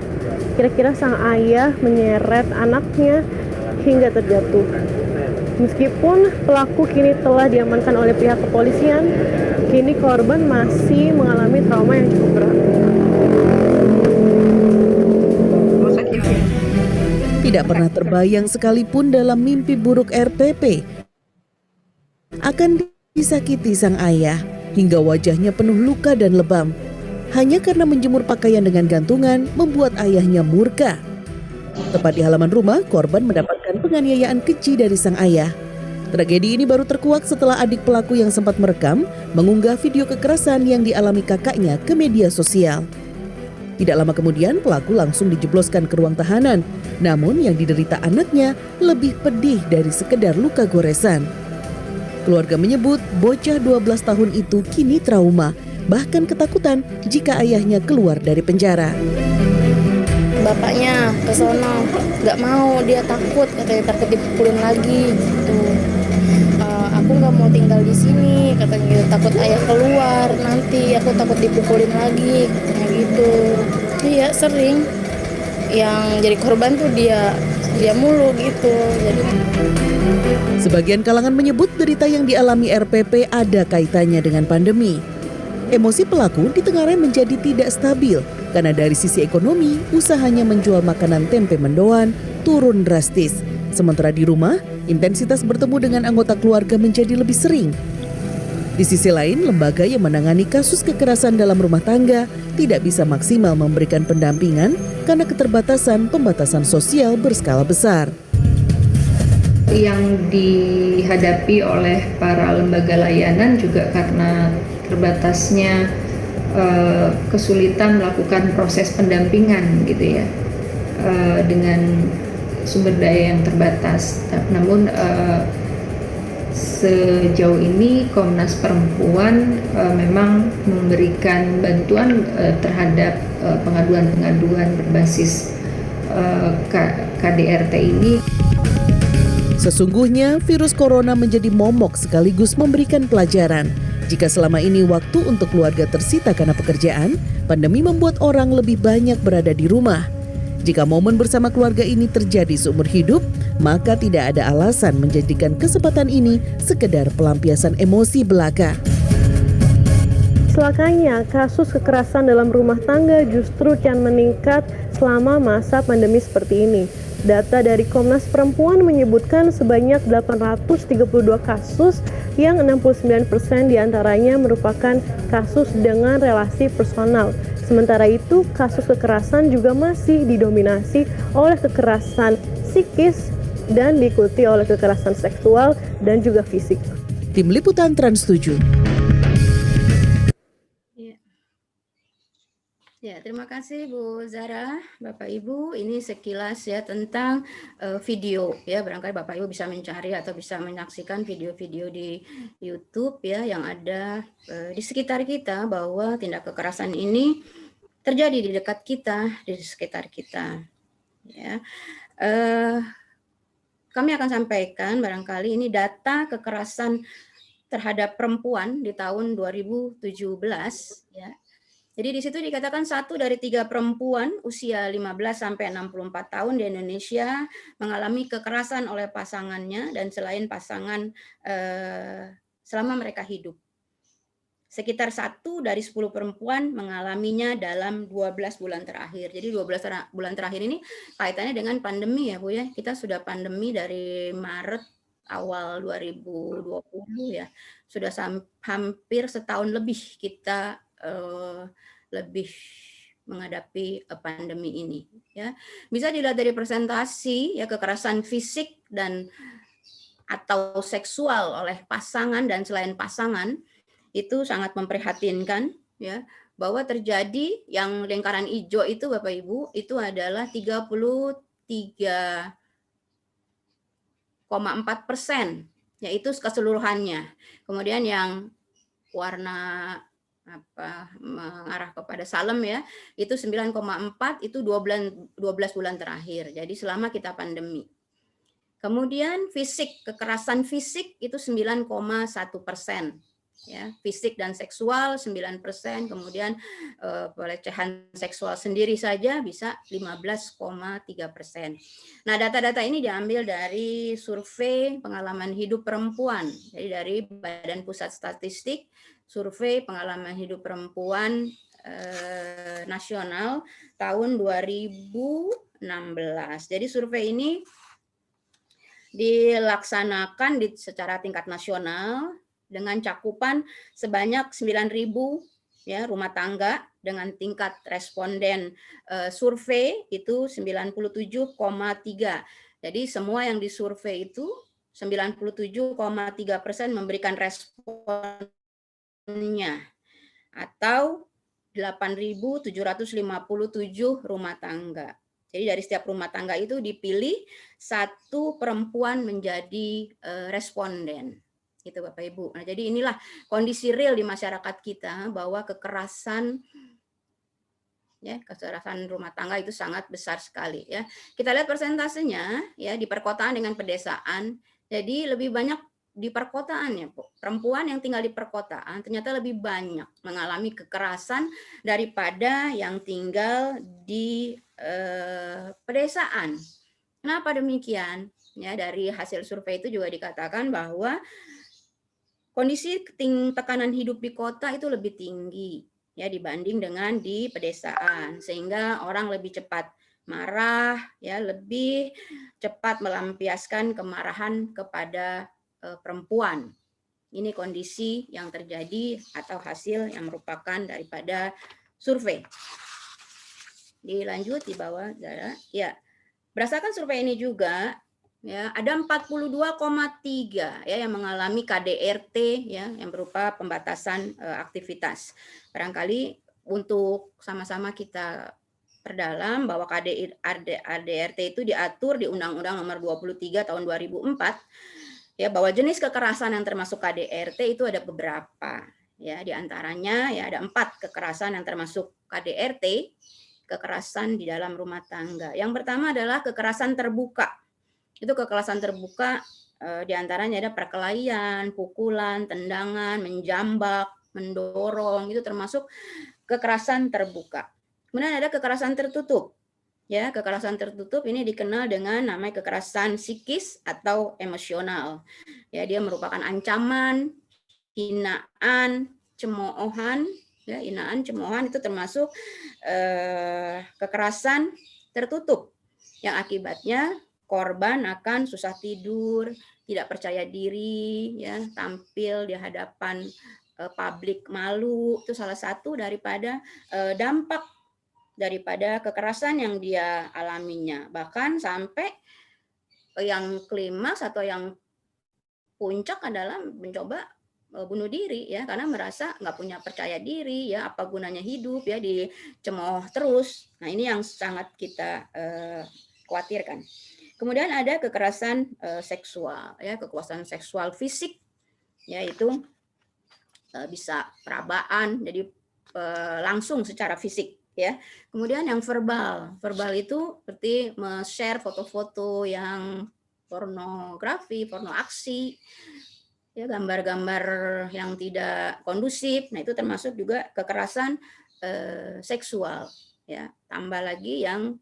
kira-kira sang ayah menyeret anaknya hingga terjatuh. Meskipun pelaku kini telah diamankan oleh pihak kepolisian, kini korban masih mengalami trauma yang cukup berat. Tidak pernah terbayang sekalipun dalam mimpi buruk RPP akan disakiti sang ayah hingga wajahnya penuh luka dan lebam. Hanya karena menjemur pakaian dengan gantungan membuat ayahnya murka. Tepat di halaman rumah, korban mendapatkan penganiayaan keji dari sang ayah. Tragedi ini baru terkuak setelah adik pelaku yang sempat merekam mengunggah video kekerasan yang dialami kakaknya ke media sosial. Tidak lama kemudian pelaku langsung dijebloskan ke ruang tahanan. Namun yang diderita anaknya lebih pedih dari sekedar luka goresan. Keluarga menyebut bocah 12 tahun itu kini trauma, bahkan ketakutan jika ayahnya keluar dari penjara. Bapaknya ke sono, nggak mau, dia takut, katanya takut dipukulin lagi gitu. Aku nggak mau tinggal di sini, katanya gitu. Takut ayah keluar nanti, aku takut dipukulin lagi, katanya gitu. Iya sering, yang jadi korban tuh dia mulu gitu. Jadi sebagian kalangan menyebut derita yang dialami RPP ada kaitannya dengan pandemi. Emosi pelaku ditengarai menjadi tidak stabil karena dari sisi ekonomi, usahanya menjual makanan tempe mendoan turun drastis. Sementara di rumah, intensitas bertemu dengan anggota keluarga menjadi lebih sering. Di sisi lain, lembaga yang menangani kasus kekerasan dalam rumah tangga tidak bisa maksimal memberikan pendampingan karena keterbatasan pembatasan sosial berskala besar. Yang dihadapi oleh para lembaga layanan juga karena terbatasnya kesulitan melakukan proses pendampingan gitu ya, dengan sumber daya yang terbatas. Namun sejauh ini Komnas Perempuan memang memberikan bantuan terhadap pengaduan-pengaduan berbasis KDRT ini. Sesungguhnya virus corona menjadi momok sekaligus memberikan pelajaran. Jika selama ini waktu untuk keluarga tersita karena pekerjaan, pandemi membuat orang lebih banyak berada di rumah. Jika momen bersama keluarga ini terjadi seumur hidup, maka tidak ada alasan menjadikan kesempatan ini sekedar pelampiasan emosi belaka. Celakanya, kasus kekerasan dalam rumah tangga justru kian meningkat selama masa pandemi seperti ini. Data dari Komnas Perempuan menyebutkan sebanyak 832 kasus yang 69% diantaranya merupakan kasus dengan relasi personal. Sementara itu, kasus kekerasan juga masih didominasi oleh kekerasan psikis dan diikuti oleh kekerasan seksual dan juga fisik. Tim Liputan Trans 7. Ya, terima kasih Bu Zara, Bapak Ibu. Ini sekilas ya tentang video ya. Barangkali Bapak Ibu bisa mencari atau bisa menyaksikan video-video di YouTube ya yang ada di sekitar kita, bahwa tindak kekerasan ini terjadi di dekat kita, di sekitar kita. Ya, kami akan sampaikan barangkali ini data kekerasan terhadap perempuan di tahun 2017 ya. Jadi di situ dikatakan 1 dari 3 perempuan usia 15 sampai 64 tahun di Indonesia mengalami kekerasan oleh pasangannya dan selain pasangan selama mereka hidup. Sekitar 1 dari 10 perempuan mengalaminya dalam 12 bulan terakhir. Jadi 12 bulan terakhir ini kaitannya dengan pandemi ya Bu ya. Kita sudah pandemi dari Maret awal 2020 ya. Sudah hampir setahun lebih kita lebih menghadapi pandemi ini ya. Bisa dilihat dari presentasi ya, kekerasan fisik dan atau seksual oleh pasangan dan selain pasangan itu sangat memprihatinkan ya, bahwa terjadi yang lingkaran hijau itu Bapak Ibu itu adalah 33,4% yaitu keseluruhannya. Kemudian yang warna mengarah kepada salem ya, itu 9,4, itu 12 bulan terakhir. Jadi selama kita pandemi. Kemudian fisik, kekerasan fisik itu 9,1%. Ya, fisik dan seksual 9%, kemudian pelecehan seksual sendiri saja bisa 15,3%. Nah, data-data ini diambil dari survei pengalaman hidup perempuan, jadi dari Badan Pusat Statistik, survei pengalaman hidup perempuan nasional tahun 2016. Jadi survei ini dilaksanakan secara tingkat nasional dengan cakupan sebanyak 9.000 ya rumah tangga dengan tingkat responden survei itu 97,3. Jadi semua yang disurvei itu 97,3% memberikan responnya atau 8.757 rumah tangga. Jadi dari setiap rumah tangga itu dipilih 1 perempuan menjadi responden. Gitu Bapak Ibu. Nah, jadi inilah kondisi real di masyarakat kita, bahwa kekerasan rumah tangga itu sangat besar sekali ya. Kita lihat persentasenya ya, di perkotaan dengan pedesaan. Jadi lebih banyak di perkotaan ya, Bu. Perempuan yang tinggal di perkotaan ternyata lebih banyak mengalami kekerasan daripada yang tinggal di pedesaan. Kenapa demikian? Ya, dari hasil survei itu juga dikatakan bahwa kondisi tekanan hidup di kota itu lebih tinggi ya dibanding dengan di pedesaan, sehingga orang lebih cepat marah, ya, lebih cepat melampiaskan kemarahan kepada perempuan. Ini kondisi yang terjadi atau hasil yang merupakan daripada survei. Dilanjut di bawah, Zara. Ya, berdasarkan survei ini juga, ya, ada 42,3 ya yang mengalami KDRT ya yang berupa pembatasan aktivitas. Barangkali untuk sama-sama kita perdalam bahwa KDRT itu diatur di Undang-Undang Nomor 23 Tahun 2004 ya, bahwa jenis kekerasan yang termasuk KDRT itu ada beberapa ya, diantaranya ya ada 4 kekerasan yang termasuk KDRT, kekerasan di dalam rumah tangga. Yang pertama adalah kekerasan terbuka. Itu kekerasan terbuka diantaranya ada perkelahian, pukulan, tendangan, menjambak, mendorong, itu termasuk kekerasan terbuka. Kemudian ada kekerasan tertutup. Ya, kekerasan tertutup ini dikenal dengan namanya kekerasan psikis atau emosional. Ya, dia merupakan ancaman, hinaan, cemoohan, ya, hinaan, cemoohan itu termasuk kekerasan tertutup yang akibatnya korban akan susah tidur, tidak percaya diri, ya, tampil di hadapan publik malu. Itu salah satu daripada dampak daripada kekerasan yang dia alaminya. Bahkan sampai yang klimaks atau yang puncak adalah mencoba bunuh diri ya, karena merasa nggak punya percaya diri ya, apa gunanya hidup ya, dicemooh terus. Nah, ini yang sangat kita khawatirkan. Kemudian ada kekerasan seksual ya, kekerasan seksual fisik ya, itu bisa perabaan, jadi langsung secara fisik ya. Kemudian yang verbal itu seperti share foto-foto yang pornografi, porno aksi, ya, gambar-gambar yang tidak kondusif. Nah, itu termasuk juga kekerasan seksual ya. Tambah lagi yang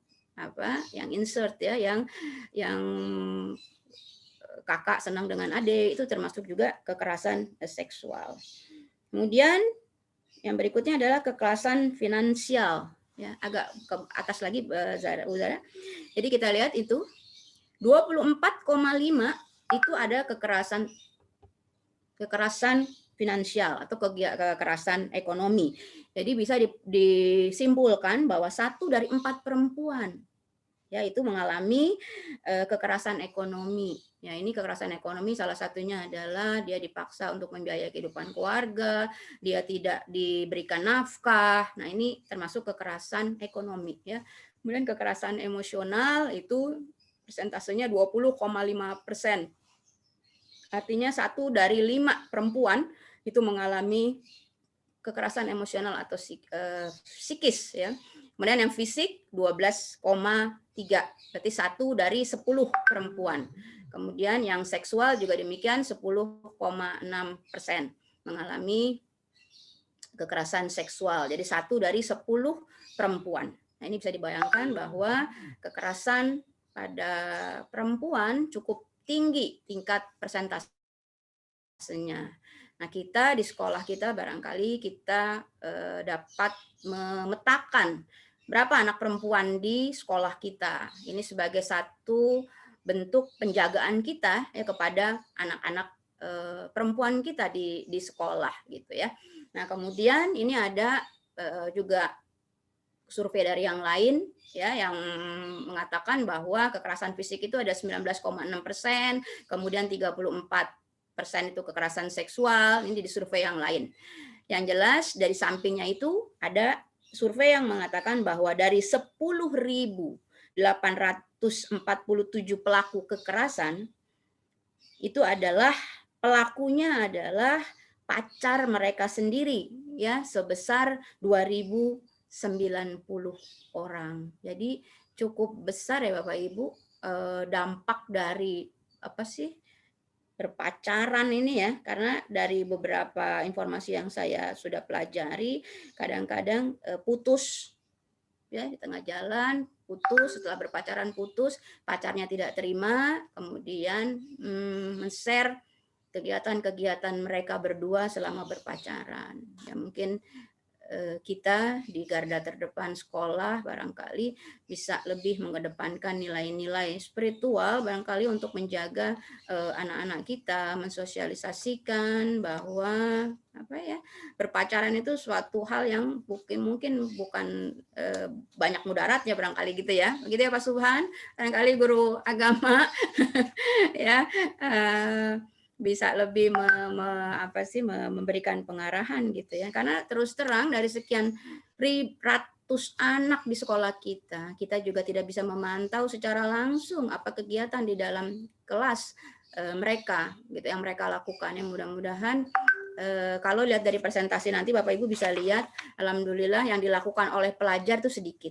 yang insert ya, yang kakak senang dengan adik, itu termasuk juga kekerasan seksual. Kemudian yang berikutnya adalah kekerasan finansial ya, agak ke atas lagi Zara. Jadi kita lihat itu 24,5 itu ada kekerasan finansial atau kekerasan ekonomi. Jadi bisa disimpulkan bahwa 1 dari 4 perempuan ya itu mengalami kekerasan ekonomi. Ya, ini kekerasan ekonomi salah satunya adalah dia dipaksa untuk membiayai kehidupan keluarga, dia tidak diberikan nafkah. Nah, ini termasuk kekerasan ekonomi ya. Kemudian kekerasan emosional itu persentasenya 20,5%. Artinya 1 dari 5 perempuan itu mengalami kekerasan emosional atau psikis ya. Kemudian yang fisik 12,3, berarti 1 dari 10 perempuan. Kemudian yang seksual juga demikian 10,6% mengalami kekerasan seksual. Jadi 1 dari 10 perempuan. Nah, ini bisa dibayangkan bahwa kekerasan pada perempuan cukup tinggi tingkat persentasenya. Nah, kita di sekolah kita barangkali kita dapat memetakan berapa anak perempuan di sekolah kita. Ini sebagai satu bentuk penjagaan kita ya kepada anak-anak perempuan kita di sekolah gitu ya. Nah, kemudian ini ada juga survei dari yang lain ya yang mengatakan bahwa kekerasan fisik itu ada 19,6%, kemudian 34% itu kekerasan seksual, ini di survei yang lain. Yang jelas dari sampingnya itu ada survei yang mengatakan bahwa dari 10.847 pelaku kekerasan itu adalah pelakunya adalah pacar mereka sendiri ya, sebesar 2.090 orang. Jadi cukup besar ya Bapak Ibu dampak dari berpacaran ini ya, karena dari beberapa informasi yang saya sudah pelajari, kadang-kadang putus ya di tengah jalan, putus, setelah berpacaran putus, pacarnya tidak terima, kemudian men-share kegiatan-kegiatan mereka berdua selama berpacaran. Ya mungkin kita di garda terdepan sekolah barangkali bisa lebih mengedepankan nilai-nilai spiritual barangkali untuk menjaga anak-anak kita, mensosialisasikan bahwa berpacaran itu suatu hal yang mungkin bukan banyak mudaratnya barangkali gitu ya. Begitu ya Pak Subhan, barangkali guru agama ya bisa lebih memberikan pengarahan gitu ya. Karena terus terang dari sekian ratus anak di sekolah kita juga tidak bisa memantau secara langsung apa kegiatan di dalam kelas mereka gitu yang mereka lakukan. Yang mudah-mudahan kalau lihat dari presentasi nanti Bapak Ibu bisa lihat, alhamdulillah yang dilakukan oleh pelajar itu sedikit.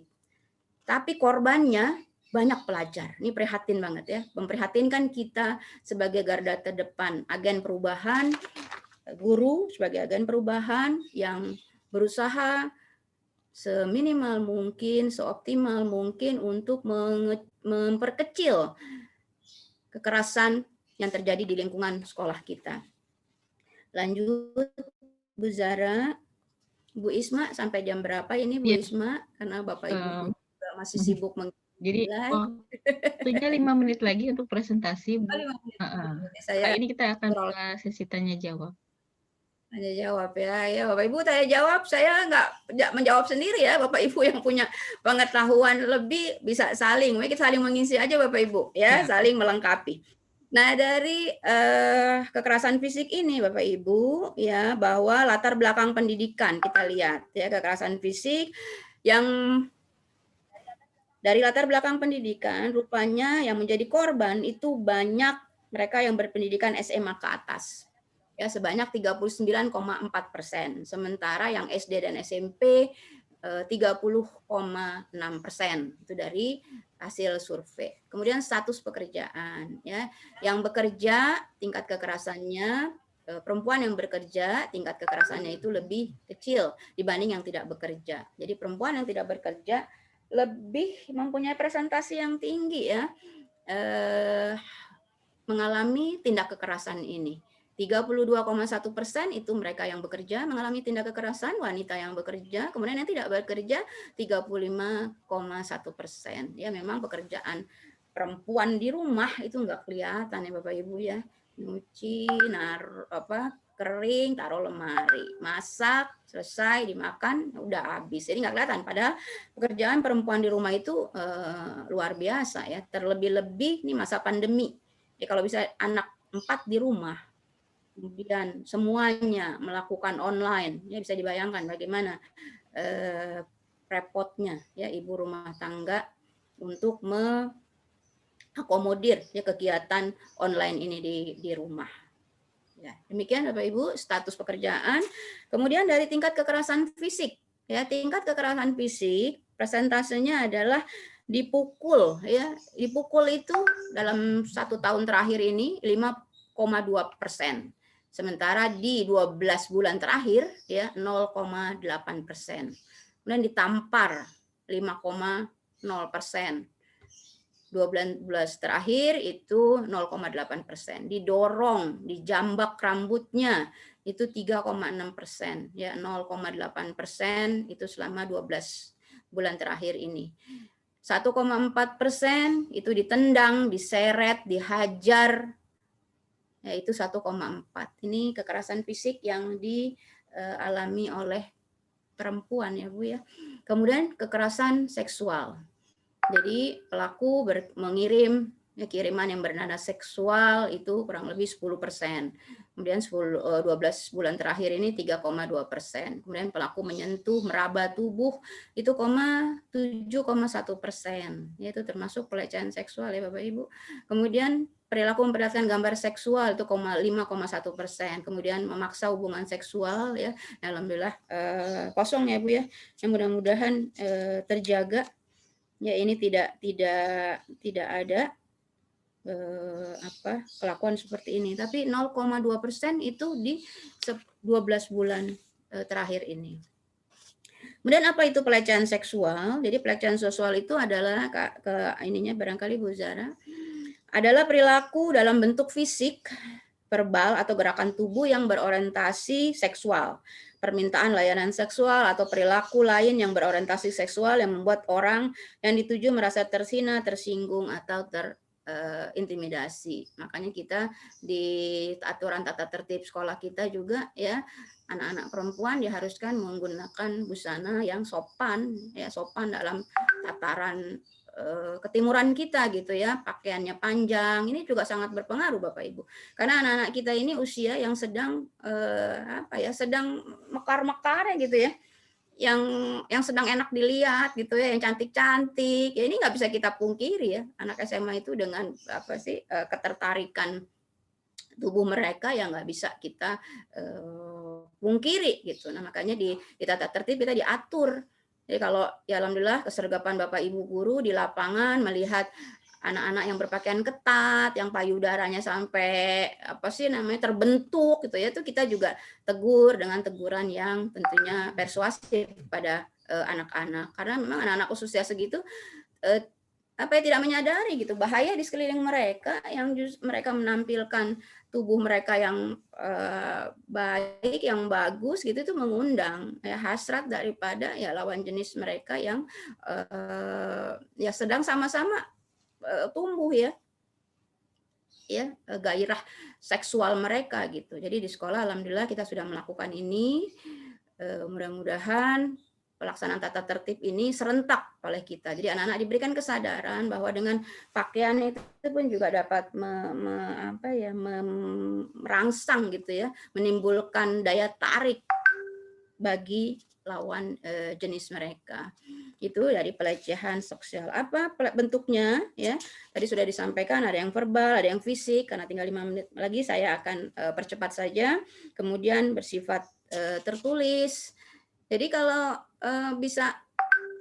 Tapi korbannya banyak pelajar. Ini prihatin banget ya. Memprihatinkan kita sebagai garda terdepan, agen perubahan, guru sebagai agen perubahan yang berusaha seminimal mungkin, seoptimal mungkin untuk memperkecil kekerasan yang terjadi di lingkungan sekolah kita. Lanjut, Bu Zara. Bu Isma, sampai jam berapa ini Bu Isma? Karena Bapak Ibu juga masih sibuk jadi waktunya 5 menit lagi untuk presentasi. Bu. 5 menit. Setelah ini kita akan buka sesi tanya jawab. Tanya jawab ya Bapak Ibu tanya jawab, saya nggak menjawab sendiri ya, Bapak Ibu yang punya pengetahuan lebih bisa saling mengisi aja Bapak Ibu ya, saling melengkapi. Nah dari kekerasan fisik ini Bapak Ibu ya, bahwa latar belakang pendidikan kita lihat ya, kekerasan fisik yang dari latar belakang pendidikan rupanya yang menjadi korban itu banyak mereka yang berpendidikan SMA ke atas. Ya, sebanyak 39,4%. Sementara yang SD dan SMP 30,6%. Itu dari hasil survei. Kemudian status pekerjaan ya. Yang bekerja tingkat kekerasannya, perempuan yang bekerja tingkat kekerasannya itu lebih kecil dibanding yang tidak bekerja. Jadi perempuan yang tidak bekerja lebih mempunyai presentasi yang tinggi ya, mengalami tindak kekerasan ini. 32,1% itu mereka yang bekerja mengalami tindak kekerasan, wanita yang bekerja, kemudian yang tidak bekerja 35,1%. Ya memang pekerjaan perempuan di rumah itu nggak kelihatan ya Bapak Ibu ya, nyuci, kering, taruh lemari, masak, selesai, dimakan, udah habis. Jadi nggak kelihatan. Padahal pekerjaan perempuan di rumah itu luar biasa ya. Terlebih-lebih ini masa pandemi. Ya kalau bisa anak 4 di rumah, kemudian semuanya melakukan online, ya bisa dibayangkan bagaimana repotnya ya ibu rumah tangga untuk mengakomodir ya kegiatan online ini di rumah. Ya, demikian Bapak Ibu status pekerjaan. Kemudian dari tingkat kekerasan fisik, ya tingkat kekerasan fisik presentasenya adalah dipukul, ya dipukul itu dalam 1 tahun terakhir ini 5,2%. Sementara di 12 bulan terakhir ya 0,8%. Kemudian ditampar 5,0%. 12 bulan terakhir itu 0,8%. Didorong, dijambak rambutnya itu 3,6%. Ya 0,8% itu selama 12 bulan terakhir ini. 1,4% itu ditendang, diseret, dihajar. Ya itu 1,4. Ini kekerasan fisik yang dialami oleh perempuan ya Bu ya. Kemudian kekerasan seksual. Jadi pelaku mengirim kiriman yang bernada seksual itu kurang lebih 10%. Kemudian 12 bulan terakhir ini 3,2%. Kemudian pelaku menyentuh, meraba tubuh itu 7,1%. Yaitu termasuk pelecehan seksual ya Bapak Ibu. Kemudian perilaku memperlihatkan gambar seksual itu 5,1%. Kemudian memaksa hubungan seksual ya, alhamdulillah kosong ya Bu ya. Yang mudah-mudahan terjaga. Ya ini tidak ada kelakuan seperti ini. Tapi 0,2% itu di 12 bulan terakhir ini. Kemudian apa itu pelecehan seksual? Jadi pelecehan seksual itu adalah ininya barangkali Bu Zara adalah perilaku dalam bentuk fisik verbal atau gerakan tubuh yang berorientasi seksual, permintaan layanan seksual atau perilaku lain yang berorientasi seksual yang membuat orang yang dituju merasa tersinggung, tersinggung atau intimidasi. Makanya kita di aturan tata tertib sekolah kita juga ya, anak-anak perempuan diharuskan menggunakan busana yang sopan, ya sopan dalam tataran ketimuran kita gitu ya, pakaiannya panjang. Ini juga sangat berpengaruh Bapak Ibu. Karena anak-anak kita ini usia yang sedang sedang mekar-mekarnya gitu ya. Yang sedang enak dilihat gitu ya, yang cantik-cantik. Ya ini nggak bisa kita pungkiri ya. Anak SMA itu dengan ketertarikan tubuh mereka yang nggak bisa kita pungkiri gitu. Nah, makanya di tata tertib kita diatur. Jadi kalau ya alhamdulillah kesergapan Bapak Ibu guru di lapangan melihat anak-anak yang berpakaian ketat, yang payudaranya sampai terbentuk gitu ya, itu kita juga tegur dengan teguran yang tentunya persuasif pada anak-anak. Karena memang anak-anak usia segitu tidak menyadari gitu bahaya di sekeliling mereka, yang mereka menampilkan tubuh mereka yang baik, yang bagus gitu, itu mengundang ya hasrat daripada ya lawan jenis mereka yang ya sedang sama-sama tumbuh ya gairah seksual mereka gitu. Jadi di sekolah alhamdulillah kita sudah melakukan ini. Mudah-mudahan pelaksanaan tata tertib ini serentak oleh kita. Jadi anak-anak diberikan kesadaran bahwa dengan pakaian itu pun juga dapat merangsang gitu ya, menimbulkan daya tarik bagi lawan jenis mereka. Itu dari pelecehan seksual. Apa bentuknya ya? Tadi sudah disampaikan, ada yang verbal, ada yang fisik. Karena tinggal 5 menit lagi saya akan percepat saja. Kemudian bersifat tertulis. Jadi kalau bisa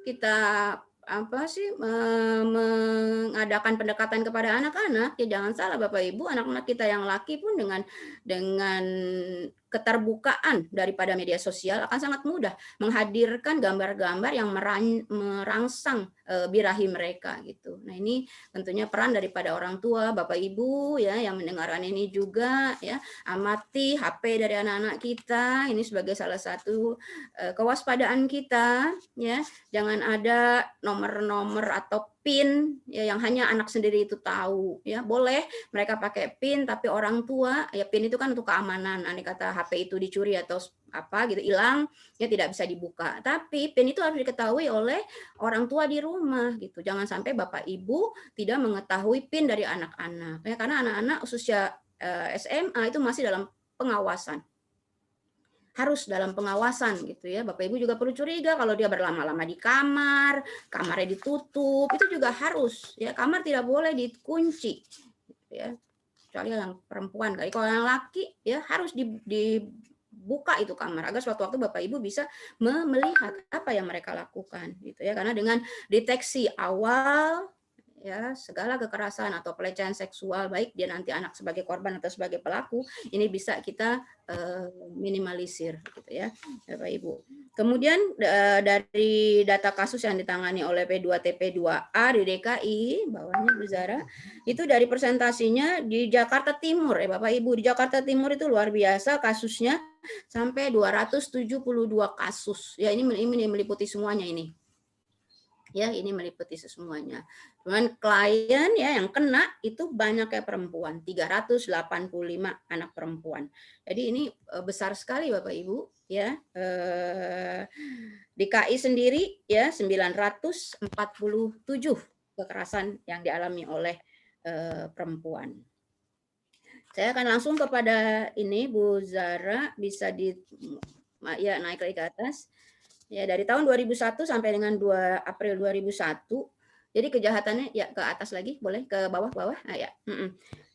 kita mengadakan pendekatan kepada anak-anak, ya jangan salah Bapak Ibu, anak-anak kita yang laki pun dengan keterbukaan daripada media sosial akan sangat mudah menghadirkan gambar-gambar yang merangsang birahi mereka gitu. Nah, ini tentunya peran daripada orang tua, Bapak Ibu ya yang mendengarkan ini juga ya, amati HP dari anak-anak kita, ini sebagai salah satu kewaspadaan kita ya. Jangan ada nomor-nomor atau PIN ya yang hanya anak sendiri itu tahu ya. Boleh mereka pakai PIN, tapi orang tua ya, PIN itu kan untuk keamanan. Andai kata HP itu dicuri atau hilang ya, tidak bisa dibuka. Tapi PIN itu harus diketahui oleh orang tua di rumah gitu. Jangan sampai Bapak Ibu tidak mengetahui PIN dari anak-anak ya, karena anak-anak usia SMA itu masih dalam pengawasan. Harus dalam pengawasan gitu ya. Bapak Ibu juga perlu curiga kalau dia berlama-lama di kamar, kamarnya ditutup, itu juga harus ya. Kamar tidak boleh dikunci gitu ya. Kecuali yang perempuan. Kalau yang laki ya harus dibuka itu kamar agar suatu waktu Bapak Ibu bisa melihat apa yang mereka lakukan gitu ya. Karena dengan deteksi awal ya, segala kekerasan atau pelecehan seksual, baik dia nanti anak sebagai korban atau sebagai pelaku, ini bisa kita minimalisir gitu ya Bapak Ibu. Kemudian dari data kasus yang ditangani oleh P2TP2A di DKI, bawahnya Bu Zara, itu dari presentasinya di Jakarta Timur ya Bapak Ibu. Di Jakarta Timur itu luar biasa kasusnya, sampai 272 kasus. Ya ini meliputi semuanya ini. Ya, ini meliputi semuanya. Cuman klien ya yang kena itu banyak kayak perempuan, 385 anak perempuan. Jadi ini besar sekali Bapak Ibu ya. DKI sendiri ya 947 kekerasan yang dialami oleh perempuan. Saya akan langsung kepada ini Bu Zara, bisa naik lagi ke atas. Ya, dari tahun 2001 sampai dengan 2 April 2001. Jadi kejahatannya ya ke atas lagi, boleh ke bawah. Nah, ya.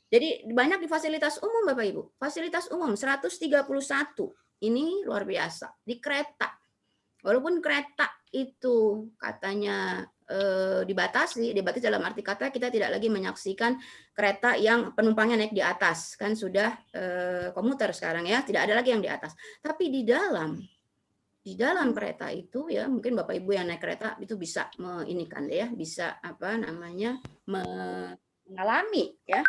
Jadi banyak di fasilitas umum Bapak Ibu. Fasilitas umum 131. Ini luar biasa. Di kereta. Walaupun kereta itu katanya dibatasi dalam arti kata kita tidak lagi menyaksikan kereta yang penumpangnya naik di atas. Kan sudah komuter sekarang ya, tidak ada lagi yang di atas. Tapi di dalam kereta itu ya, mungkin Bapak Ibu yang naik kereta itu bisa bisa mengalami ya.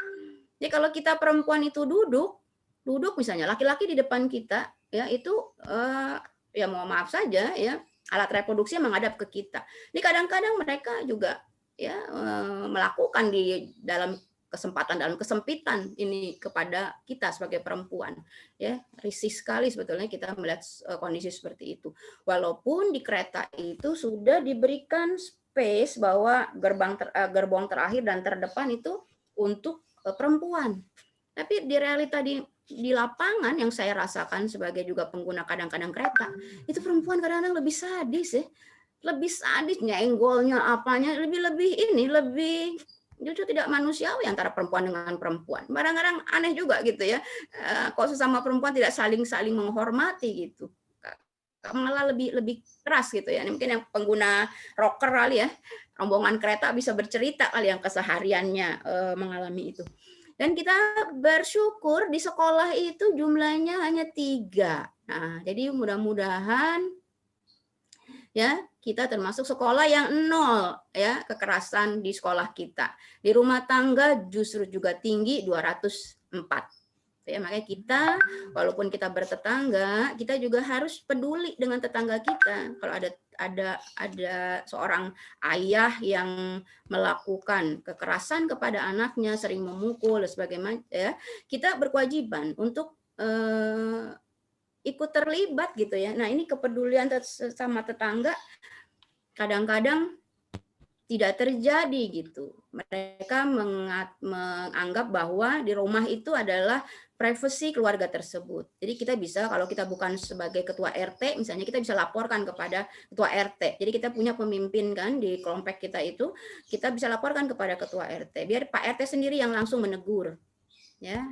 Jadi kalau kita perempuan itu duduk duduk misalnya laki-laki di depan kita, ya itu ya mohon maaf saja ya, alat reproduksi menghadap ke kita. Ini kadang-kadang mereka juga ya melakukan di dalam dalam kesempitan ini kepada kita sebagai perempuan, ya risih sekali sebetulnya kita melihat kondisi seperti itu. Walaupun di kereta itu sudah diberikan space bahwa gerbong terakhir dan terdepan itu untuk perempuan, tapi di realita di lapangan yang saya rasakan sebagai juga pengguna kadang-kadang kereta, itu perempuan kadang-kadang lebih sadis ya, lebih sadis, nyenggolnya apanya lebih justru tidak manusiawi antara perempuan dengan perempuan. Kadang-kadang aneh juga gitu ya, kok sesama perempuan tidak saling menghormati gitu, malah lebih keras gitu ya. Mungkin yang pengguna rocker kali ya, rombongan kereta bisa bercerita kali yang kesehariannya mengalami itu. Dan kita bersyukur di sekolah itu jumlahnya hanya 3. Nah, jadi mudah-mudahan ya kita termasuk sekolah yang 0 ya kekerasan di sekolah kita. Di rumah tangga justru juga tinggi 204. Ya, makanya kita walaupun kita bertetangga, kita juga harus peduli dengan tetangga kita. Kalau ada seorang ayah yang melakukan kekerasan kepada anaknya, sering memukul dan sebagainya, ya, kita berkewajiban untuk ikut terlibat gitu ya. Nah, ini kepedulian sama tetangga kadang-kadang tidak terjadi gitu. Mereka menganggap bahwa di rumah itu adalah privasi keluarga tersebut. Jadi kita bisa, kalau kita bukan sebagai ketua RT, misalnya kita bisa laporkan kepada ketua RT. Jadi kita punya pemimpin kan di kelompok kita itu, kita bisa laporkan kepada ketua RT. Biar Pak RT sendiri yang langsung menegur, ya,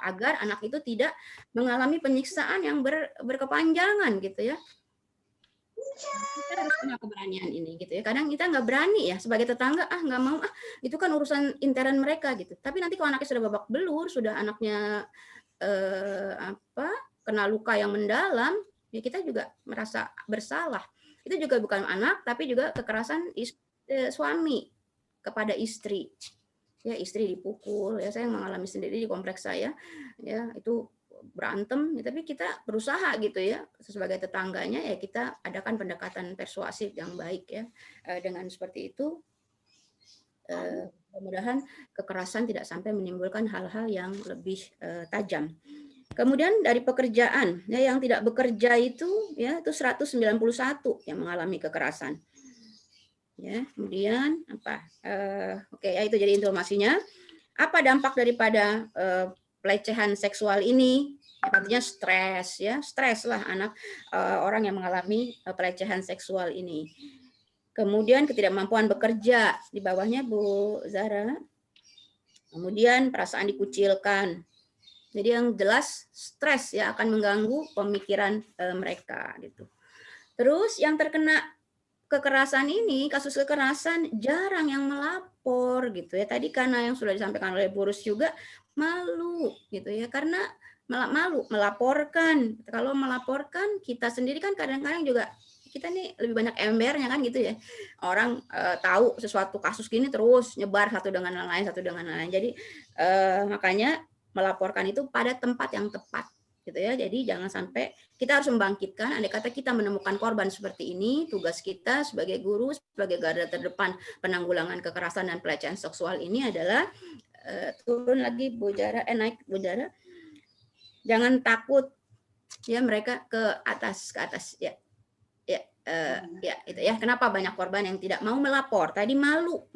agar anak itu tidak mengalami penyiksaan yang berkepanjangan gitu ya. Kita harus punya keberanian ini gitu ya. Kadang kita nggak berani ya sebagai tetangga, nggak mau, itu kan urusan intern mereka gitu. Tapi nanti kalau anaknya sudah babak belur, sudah anaknya kena luka yang mendalam, ya kita juga merasa bersalah. Itu juga bukan anak, tapi juga kekerasan suami kepada istri. Ya, istri dipukul, ya saya mengalami sendiri di kompleks saya, ya itu berantem, ya, tapi kita berusaha gitu ya sebagai tetangganya, ya kita adakan pendekatan persuasif yang baik ya. Dengan seperti itu mudah-mudahan kekerasan tidak sampai menimbulkan hal-hal yang lebih tajam. Kemudian dari pekerjaan, ya yang tidak bekerja itu ya itu 191 yang mengalami kekerasan. Ya, kemudian apa? Oke, ya itu jadi informasinya. Apa dampak daripada pelecehan seksual ini? Artinya stres, ya stres lah anak orang yang mengalami pelecehan seksual ini. Kemudian ketidakmampuan bekerja di bawahnya Bu Zara. Kemudian perasaan dikucilkan. Jadi yang jelas stres ya akan mengganggu pemikiran mereka gitu. Terus yang terkena kekerasan ini, kasus kekerasan jarang yang melapor gitu ya. Tadi karena yang sudah disampaikan oleh Bu Rus juga malu gitu ya, karena malu melaporkan. Kalau melaporkan kita sendiri kan kadang-kadang juga kita nih lebih banyak embernya kan gitu ya. Orang tahu sesuatu kasus gini terus nyebar satu dengan yang lain, satu dengan yang lain. Jadi makanya melaporkan itu pada tempat yang tepat gitu ya. Jadi jangan sampai kita harus membangkitkan, andai kata kita menemukan korban seperti ini, tugas kita sebagai guru, sebagai garda terdepan penanggulangan kekerasan dan pelecehan seksual ini adalah turun lagi Bu Jara, naik Bu Jara, jangan takut ya mereka ke atas ya. Ya itu ya, kenapa banyak korban yang tidak mau melapor, tadi malu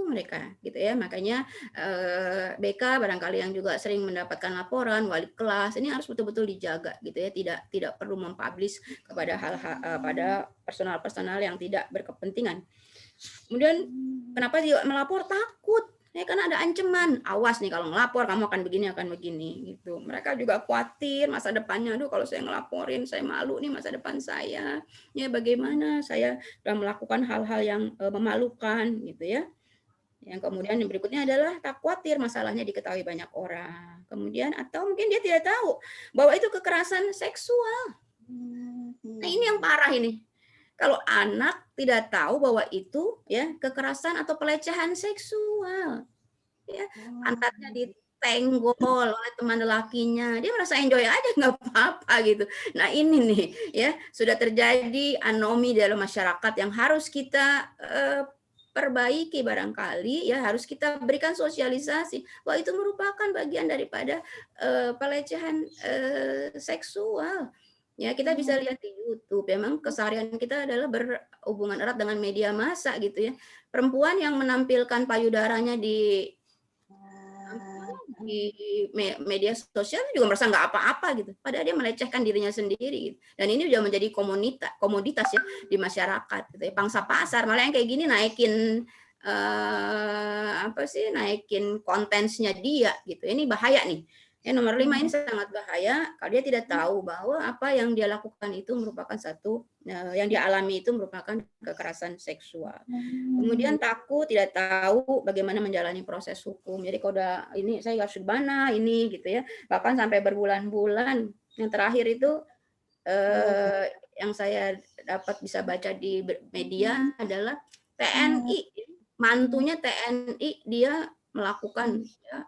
mereka gitu ya. Makanya BK barangkali yang juga sering mendapatkan laporan, wali kelas ini harus betul-betul dijaga gitu ya, tidak perlu mempublish kepada pada personal yang tidak berkepentingan. Kemudian kenapa dia melapor? Takut ya, karena ada ancaman, awas nih kalau ngelapor kamu akan begini gitu. Mereka juga khawatir masa depannya, aduh kalau saya ngelaporin saya malu nih masa depan saya, ya bagaimana saya sudah melakukan hal-hal yang memalukan gitu ya. Yang kemudian yang berikutnya adalah tak khawatir masalahnya diketahui banyak orang. Kemudian atau mungkin dia tidak tahu bahwa itu kekerasan seksual. Nah ini yang parah ini. Kalau anak tidak tahu bahwa itu ya kekerasan atau pelecehan seksual, ya pantatnya disenggol oleh teman lelakinya, dia merasa enjoy aja, nggak apa-apa gitu. Nah ini nih ya, sudah terjadi anomi dalam masyarakat yang harus kita perbaiki barangkali ya, harus kita berikan sosialisasi bahwa itu merupakan bagian daripada pelecehan seksual. Ya, kita bisa lihat di YouTube, memang keseharian kita adalah berhubungan erat dengan media massa gitu ya. Perempuan yang menampilkan payudaranya di media sosial juga merasa nggak apa-apa gitu. Padahal dia melecehkan dirinya sendiri gitu. Dan ini udah menjadi komoditas ya di masyarakat gitu ya. Pangsa pasar, malah yang kayak gini naikin naikin kontensnya dia gitu. Ini bahaya nih. Ya, nomor 5 ini sangat bahaya kalau dia tidak tahu bahwa apa yang dia lakukan itu merupakan yang dia alami itu merupakan kekerasan seksual. Kemudian takut, tidak tahu bagaimana menjalani proses hukum. Jadi kalau udah ini saya harus mana ini gitu ya. Bahkan sampai berbulan-bulan. Yang terakhir itu yang saya dapat bisa baca di media adalah TNI, mantunya TNI dia melakukan ya,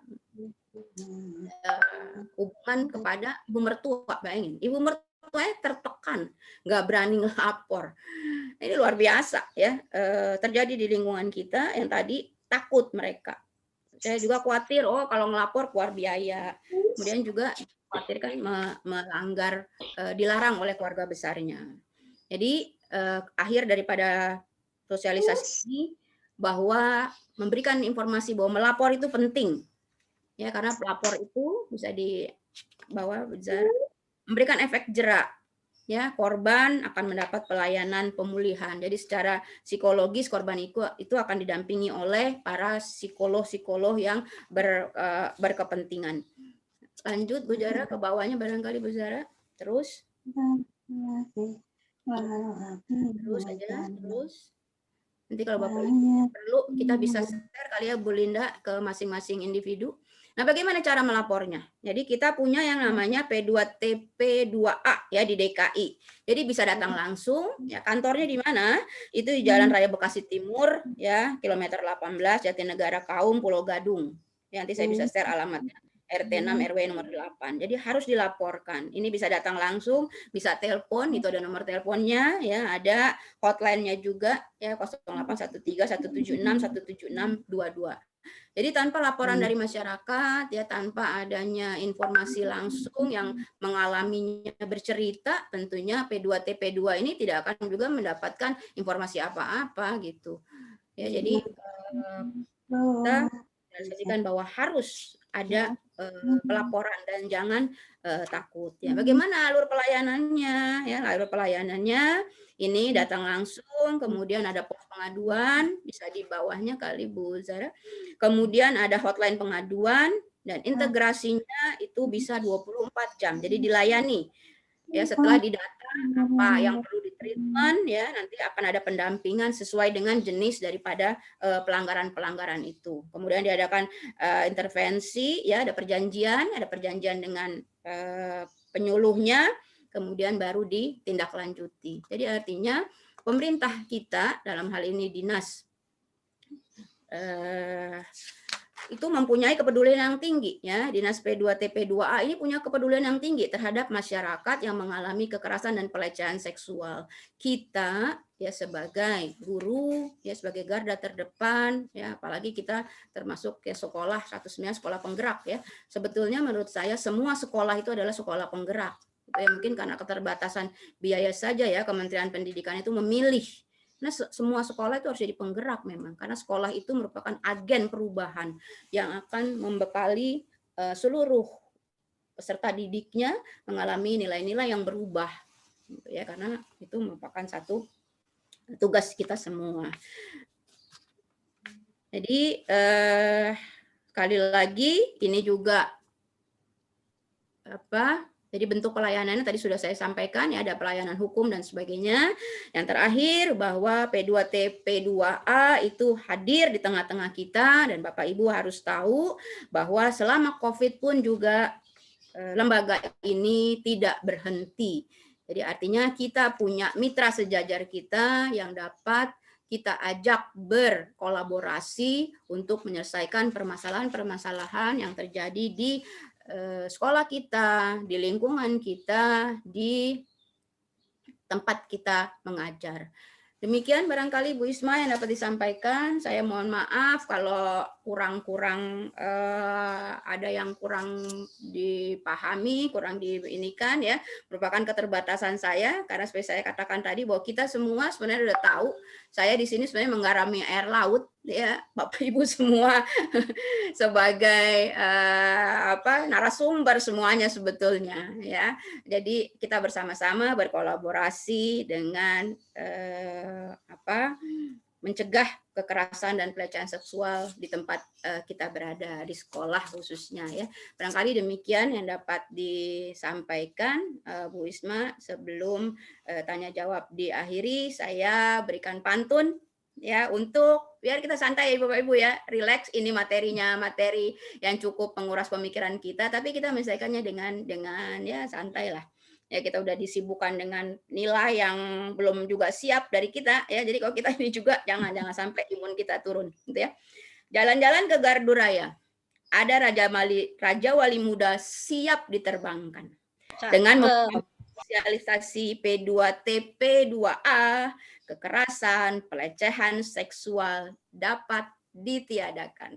hubungan kepada ibu mertua, bayangin, ibu mertuanya tertekan, nggak berani ngelapor. Ini luar biasa ya, terjadi di lingkungan kita yang tadi takut mereka. Saya juga khawatir, kalau ngelapor keluar biaya, kemudian juga khawatirkan melanggar, dilarang oleh keluarga besarnya. Jadi akhir daripada sosialisasi ini bahwa memberikan informasi bahwa melapor itu penting. Ya, karena pelapor itu bisa memberikan efek jerak. Ya, korban akan mendapat pelayanan pemulihan. Jadi secara psikologis korban itu akan didampingi oleh para psikolog yang berkepentingan. Lanjut Bu Zara ke bawahnya barangkali Bu Zara. Terus aja, terus. Nanti kalau Bapak perlu kita bisa share kali ya Bu Linda ke masing-masing individu. Nah, bagaimana cara melapornya? Jadi kita punya yang namanya P2TP2A ya di DKI. Jadi bisa datang langsung, ya kantornya di mana? Itu di Jalan Raya Bekasi Timur ya, kilometer 18 Jatinegara Kaum, Pulau Gadung. Ya, nanti saya bisa share alamatnya. RT 6 RW nomor 8. Jadi harus dilaporkan. Ini bisa datang langsung, bisa telepon, itu ada nomor teleponnya ya, ada hotline-nya juga ya 0813 176 17622. Jadi tanpa laporan dari masyarakat ya, tanpa adanya informasi langsung yang mengalaminya bercerita, tentunya P2TP2 ini tidak akan juga mendapatkan informasi apa-apa gitu. Ya, jadi kita saksikan bahwa harus ada pelaporan dan jangan takut ya. Bagaimana alur pelayanannya ya? Alur pelayanannya ini datang langsung, kemudian ada pos pengaduan, bisa di bawahnya kali Bu Zara. Kemudian ada hotline pengaduan dan integrasinya itu bisa 24 jam. Jadi dilayani. Ya, setelah didata apa yang perlu ditreatment ya, nanti akan ada pendampingan sesuai dengan jenis daripada pelanggaran-pelanggaran itu. Kemudian diadakan intervensi ya, ada perjanjian dengan penyuluhnya, kemudian baru ditindaklanjuti. Jadi artinya pemerintah kita dalam hal ini dinas itu mempunyai kepedulian yang tinggi ya. Dinas P2TP2A ini punya kepedulian yang tinggi terhadap masyarakat yang mengalami kekerasan dan pelecehan seksual. Kita ya sebagai guru ya, sebagai garda terdepan ya, apalagi kita termasuk ya sekolah 109 sekolah penggerak ya. Sebetulnya menurut saya semua sekolah itu adalah sekolah penggerak. Ya, mungkin karena keterbatasan biaya saja ya Kementerian Pendidikan itu memilih. Nah, semua sekolah itu harus jadi penggerak memang, karena sekolah itu merupakan agen perubahan yang akan membekali seluruh peserta didiknya mengalami nilai-nilai yang berubah, gitu ya, karena itu merupakan satu tugas kita semua. Jadi sekali lagi ini juga jadi bentuk pelayanannya tadi sudah saya sampaikan ya, ada pelayanan hukum dan sebagainya. Yang terakhir bahwa P2TP2A itu hadir di tengah-tengah kita, dan Bapak Ibu harus tahu bahwa selama COVID pun juga lembaga ini tidak berhenti. Jadi artinya kita punya mitra sejajar kita yang dapat kita ajak berkolaborasi untuk menyelesaikan permasalahan-permasalahan yang terjadi di sekolah kita, di lingkungan kita, di tempat kita mengajar. Demikian barangkali Bu Isma yang dapat disampaikan. Saya mohon maaf kalau kurang-kurang ada yang kurang dipahami, kurang diinikan ya. Merupakan keterbatasan saya karena seperti saya katakan tadi bahwa kita semua sebenarnya sudah tahu. Saya di sini sebenarnya menggarami air laut ya, Bapak Ibu semua sebagai narasumber semuanya sebetulnya ya. Jadi kita bersama-sama berkolaborasi dengan mencegah kekerasan dan pelecehan seksual di tempat kita berada, di sekolah khususnya ya. Barangkali demikian yang dapat disampaikan Bu Isma. Sebelum tanya jawab diakhiri, saya berikan pantun ya untuk biar kita santai ya Bapak Ibu ya, relax. Ini materinya materi yang cukup menguras pemikiran kita, tapi kita menyelesaikannya dengan ya santai lah. Ya kita udah disibukkan dengan nilai yang belum juga siap dari kita ya. Jadi kalau kita ini juga jangan sampai imun kita turun gitu ya. Jalan-jalan ke Gardu Raya. Ada Raja Wali Muda siap diterbangkan. Dengan sosialisasi P2T, P2A, kekerasan, pelecehan seksual dapat ditiadakan.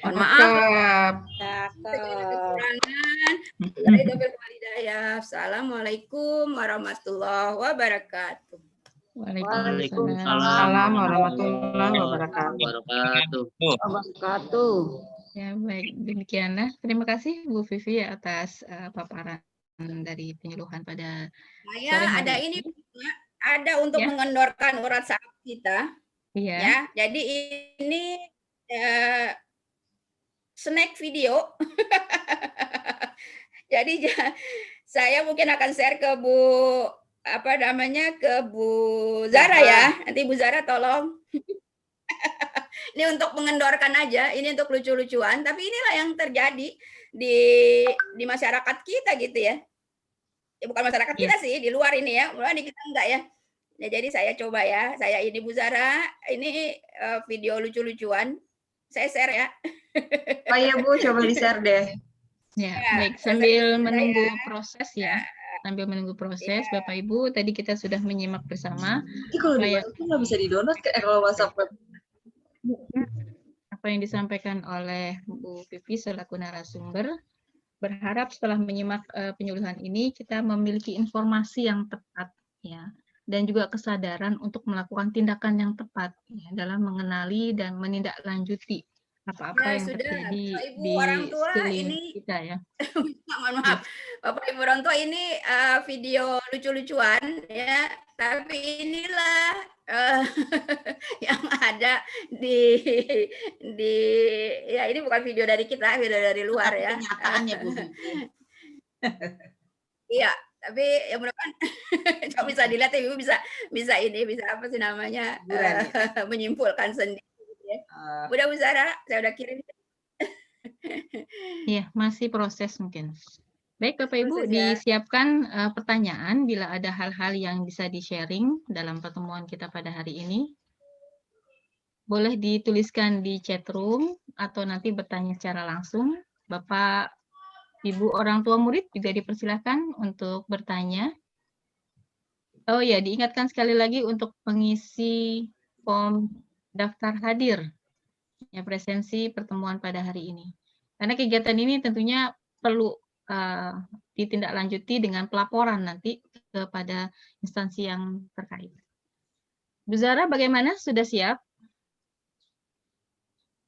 Mohon maaf. Kekurangan. Assalamualaikum warahmatullahi wabarakatuh. Waalaikumsalam warahmatullahi wabarakatuh. Ya baik, demikianlah. Terima kasih Bu Vivi atas paparan dari penyuluhan pada sore hari ada ini ada untuk mengendorkan urat saraf kita. Ya, jadi ini snack video. Jadi saya mungkin akan share ke Bu ke Bu Zara ya. Nanti Bu Zara tolong. Ini untuk mengendorkan aja, ini untuk lucu-lucuan, tapi inilah yang terjadi di masyarakat kita gitu ya. Ya bukan masyarakat kita sih, di luar ini ya. Mulai kita enggak ya. Ya jadi saya coba ya. Saya ini Bu Zara, ini video lucu-lucuan. Saya share ya. Oh iya Bu, coba di-share deh. Ya, baik, sambil menunggu proses ya. Sambil menunggu proses, Bapak Ibu, tadi kita sudah menyimak bersama. Ini kalau di WhatsApp nggak bisa di-download kalau WhatsApp web. Apa yang disampaikan oleh Bu Vivi selaku narasumber. Berharap setelah menyimak penyuluhan ini, kita memiliki informasi yang tepat ya. Dan juga kesadaran untuk melakukan tindakan yang tepat ya, dalam mengenali dan menindaklanjuti apa-apa yang sudah. terjadi Ibu di orang tua sekeliling ini kita ya. Mohon maaf, Bapak Ibu orang tua ini video lucu-lucuan ya, tapi inilah yang ada di ya ini bukan video dari kita, video dari luar ya. Kenyataannya Bu. Iya, tapi ya mudah-mudahan kalau bisa dilihat Ibu bisa apa sih namanya menyimpulkan sendiri. Udah Bu Zara, saya udah kirim. Iya, masih proses mungkin. Baik Bapak Ibu, disiapkan pertanyaan bila ada hal-hal yang bisa di-sharing dalam pertemuan kita pada hari ini. Boleh dituliskan di chat room atau nanti bertanya secara langsung. Bapak, Ibu orang tua murid juga dipersilakan untuk bertanya. Oh ya, diingatkan sekali lagi untuk pengisi form daftar hadir ya presensi pertemuan pada hari ini. Karena kegiatan ini tentunya perlu ditindaklanjuti dengan pelaporan nanti kepada instansi yang terkait. Bu Zara bagaimana? Sudah siap?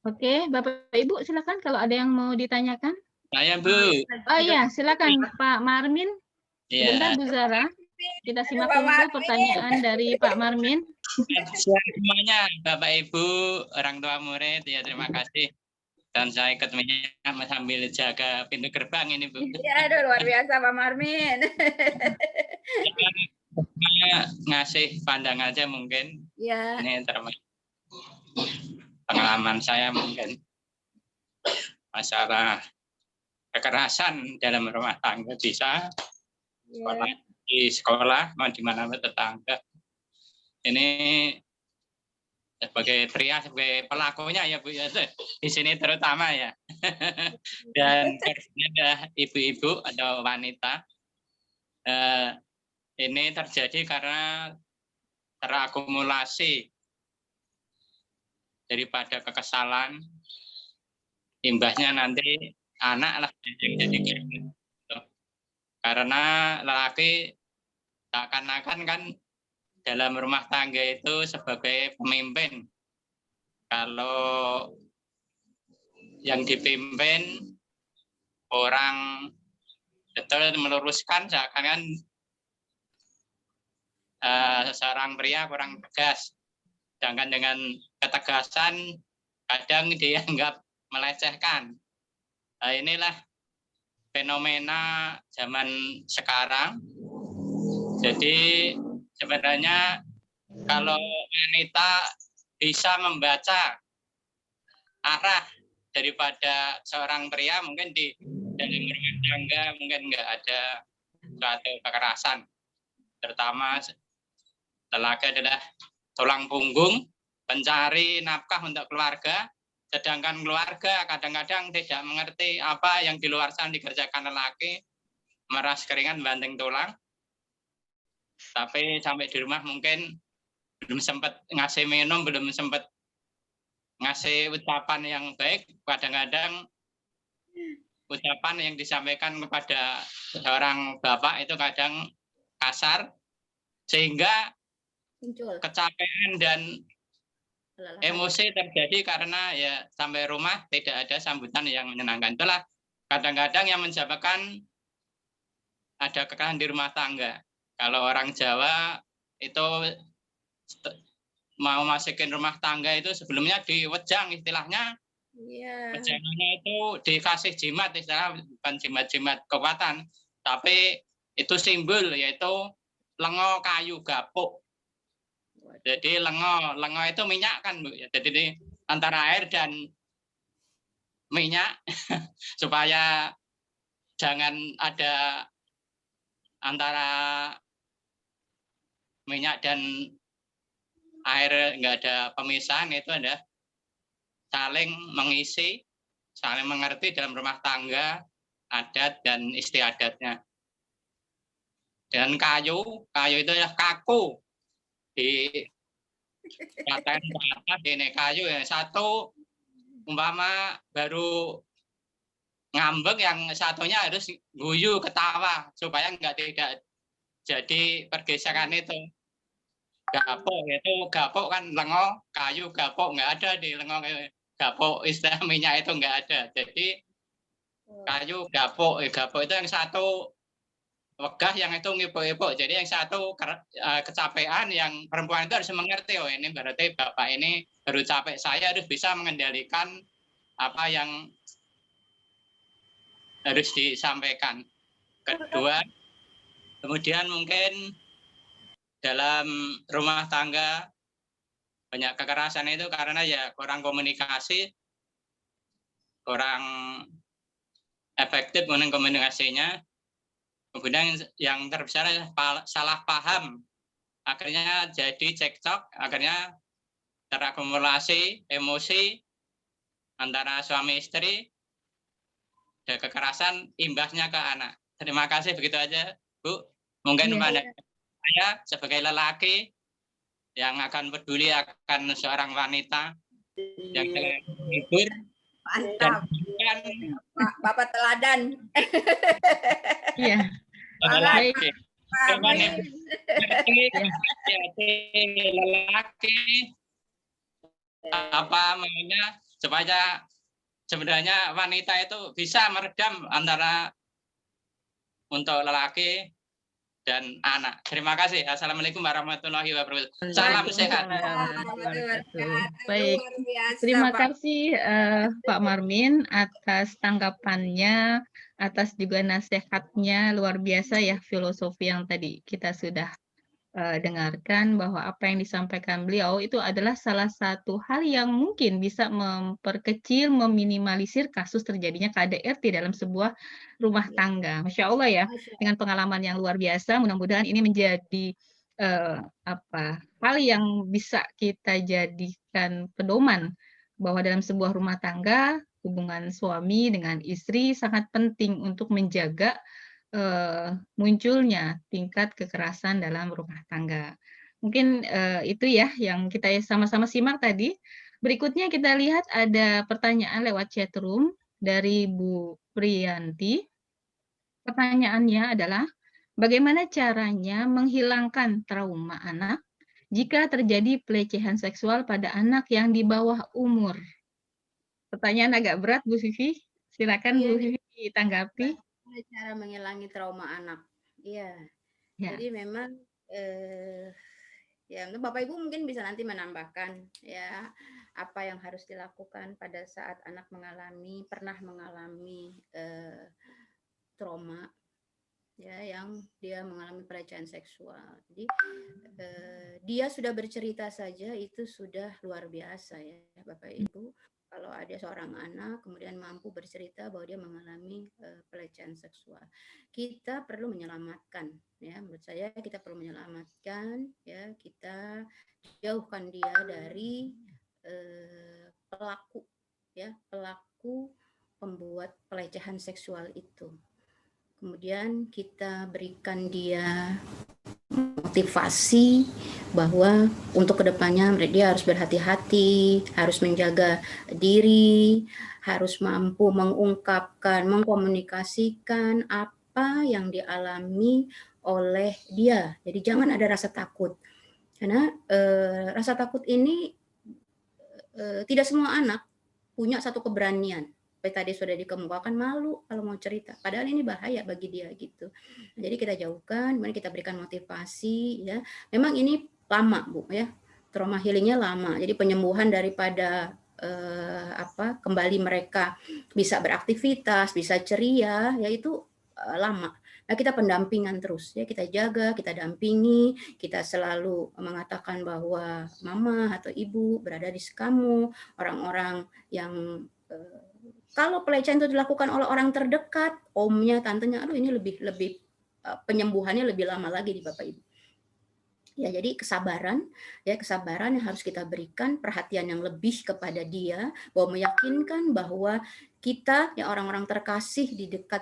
Oke, Bapak Ibu silakan kalau ada yang mau ditanyakan. Saya Bu. Oh iya, silakan Pak Marmin. Sebentar Bu Zara. Kita simak dulu pertanyaan dari Pak Marmin. Semuanya Bapak Ibu, orang tua murid, ya terima kasih. Dan saya ikut menyimak sambil jaga pintu gerbang ini Bu. Ya, aduh, luar biasa Pak Marmin. Ngasih pandangan aja mungkin. Ya. Ini termasuk pengalaman saya mungkin. Masalah kekerasan dalam rumah tangga bisa. Di sekolah, mau di mana tetangga. Ini sebagai pria, sebagai pelakunya ya Bu ya, di sini terutama ya. Dan korbannya adalah ibu-ibu atau wanita. Ini terjadi karena terakumulasi daripada kekesalan, imbasnya nanti anak lah yang jadi korban. Karena lelaki seakan-akan kan dalam rumah tangga itu sebagai pemimpin. Kalau yang dipimpin orang betul meluruskan, seakan-akan seorang pria kurang tegas. Sedangkan dengan ketegasan kadang dianggap melecehkan. Nah, inilah fenomena zaman sekarang. Jadi sebenarnya kalau wanita bisa membaca arah daripada seorang pria, mungkin di dalam rumah tangga mungkin nggak ada suatu kekerasan. Terutama lelaki adalah tulang punggung, pencari nafkah untuk keluarga, sedangkan keluarga kadang-kadang tidak mengerti apa yang di luar sana dikerjakan lelaki, meras keringat banting tulang. Tapi sampai di rumah mungkin belum sempat ngasih minum, belum sempat ngasih ucapan yang baik. Kadang-kadang ucapan yang disampaikan kepada seorang bapak itu kadang kasar, sehingga kecapean dan emosi terjadi karena ya sampai rumah tidak ada sambutan yang menyenangkan. Itulah kadang-kadang yang menyebabkan ada kekerasan di rumah tangga. Kalau orang Jawa itu mau masukin rumah tangga itu sebelumnya diwejang istilahnya. Wejangannya itu dikasih jimat, istilah bukan jimat-jimat kekuatan, tapi itu simbol yaitu lengo kayu gapuk. Jadi lengo itu minyak kan Bu. Jadi ini antara air dan minyak supaya jangan ada antara minyak dan air, nggak ada pemisahan, itu ada saling mengisi, saling mengerti dalam rumah tangga, adat dan istiadatnya. Dan kayu itu adalah kaku. Di katakan ini kayu yang satu umpama baru ngambek, yang satunya harus guyu ketawa supaya tidak jadi pergeseran itu. Gapuk kan lengo, kayu gapuk nggak ada di lengo, gapuk istilah minyak itu nggak ada. Jadi kayu gapuk itu yang satu wegah, yang itu ngipuk-ngipuk. Jadi yang satu kecapean, yang perempuan itu harus mengerti, oh ini berarti bapak ini baru capek, saya harus bisa mengendalikan apa yang harus disampaikan. Kedua, kemudian mungkin dalam rumah tangga banyak kekerasan itu karena ya kurang komunikasi, kurang efektif komunikasinya. Kemudian yang terbesar adalah salah paham, akhirnya jadi cekcok, akhirnya terakumulasi emosi antara suami istri, ada kekerasan, imbasnya ke anak. Terima kasih, begitu aja Bu. Mungkin pada saya sebagai lelaki yang akan peduli akan seorang wanita yang terhibur dan Bapak teladan. Iya. Lelaki apa maunya, supaya sebenarnya wanita itu bisa meredam antara untuk lelaki dan anak. Terima kasih. Assalamualaikum warahmatullahi wabarakatuh. Salam sehat. Baik, terima kasih Pak Marmin atas tanggapannya, atas juga nasihatnya, luar biasa ya filosofi yang tadi kita sudah dengarkan, bahwa apa yang disampaikan beliau itu adalah salah satu hal yang mungkin bisa memperkecil, meminimalisir kasus terjadinya KDRT dalam sebuah rumah tangga. Masya Allah ya, dengan pengalaman yang luar biasa, mudah-mudahan ini menjadi hal yang bisa kita dijadikan pedoman bahwa dalam sebuah rumah tangga hubungan suami dengan istri sangat penting untuk menjaga munculnya tingkat kekerasan dalam rumah tangga. Mungkin itu ya yang kita sama-sama simak tadi. Berikutnya kita lihat ada pertanyaan lewat chat room dari Bu Priyanti. Pertanyaannya adalah, bagaimana caranya menghilangkan trauma anak jika terjadi pelecehan seksual pada anak yang di bawah umur? Pertanyaan agak berat, Bu Vivi. Silakan Bu Vivi tanggapi. Cara menghilangi trauma anak. Iya. Ya. Jadi memang ya Bapak Ibu mungkin bisa nanti menambahkan ya apa yang harus dilakukan pada saat anak pernah mengalami trauma ya yang dia mengalami pelecehan seksual. Jadi dia sudah bercerita saja itu sudah luar biasa ya Bapak Ibu. Kalau ada seorang anak kemudian mampu bercerita bahwa dia mengalami pelecehan seksual, kita perlu menyelamatkan ya. Menurut saya kita perlu menyelamatkan ya, kita jauhkan dia dari pelaku pembuat pelecehan seksual itu. Kemudian kita berikan dia motivasi bahwa untuk kedepannya dia harus berhati-hati, harus menjaga diri, harus mampu mengungkapkan, mengkomunikasikan apa yang dialami oleh dia. Jadi jangan ada rasa takut, karena rasa takut ini tidak semua anak punya satu keberanian. Tadi sudah dikemukakan, malu kalau mau cerita, padahal ini bahaya bagi dia gitu. Jadi kita jauhkan, kemudian kita berikan motivasi ya. Memang ini lama Bu ya, trauma healingnya lama. Jadi penyembuhan daripada kembali mereka bisa beraktivitas, bisa ceria, ya itu lama. Nah kita pendampingan terus ya, kita jaga, kita dampingi, kita selalu mengatakan bahwa mama atau ibu berada di kamu, orang-orang yang kalau pelecehan itu dilakukan oleh orang terdekat, omnya, tantenya, aduh ini lebih penyembuhannya lebih lama lagi di Bapak Ibu. Ya, jadi kesabaran yang harus kita berikan, perhatian yang lebih kepada dia, bahwa meyakinkan bahwa kita ya orang-orang terkasih di dekat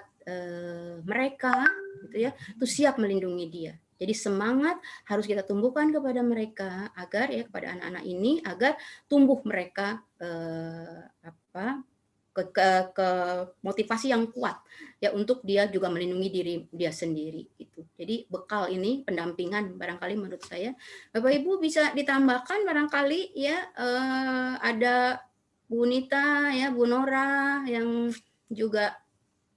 mereka gitu ya, itu siap melindungi dia. Jadi semangat harus kita tumbuhkan kepada mereka agar ya kepada anak-anak ini agar tumbuh mereka ke motivasi yang kuat ya untuk dia juga melindungi diri dia sendiri gitu. Jadi bekal ini pendampingan barangkali menurut saya Bapak Ibu bisa ditambahkan barangkali ya ada Bu Nita ya, Bu Nora yang juga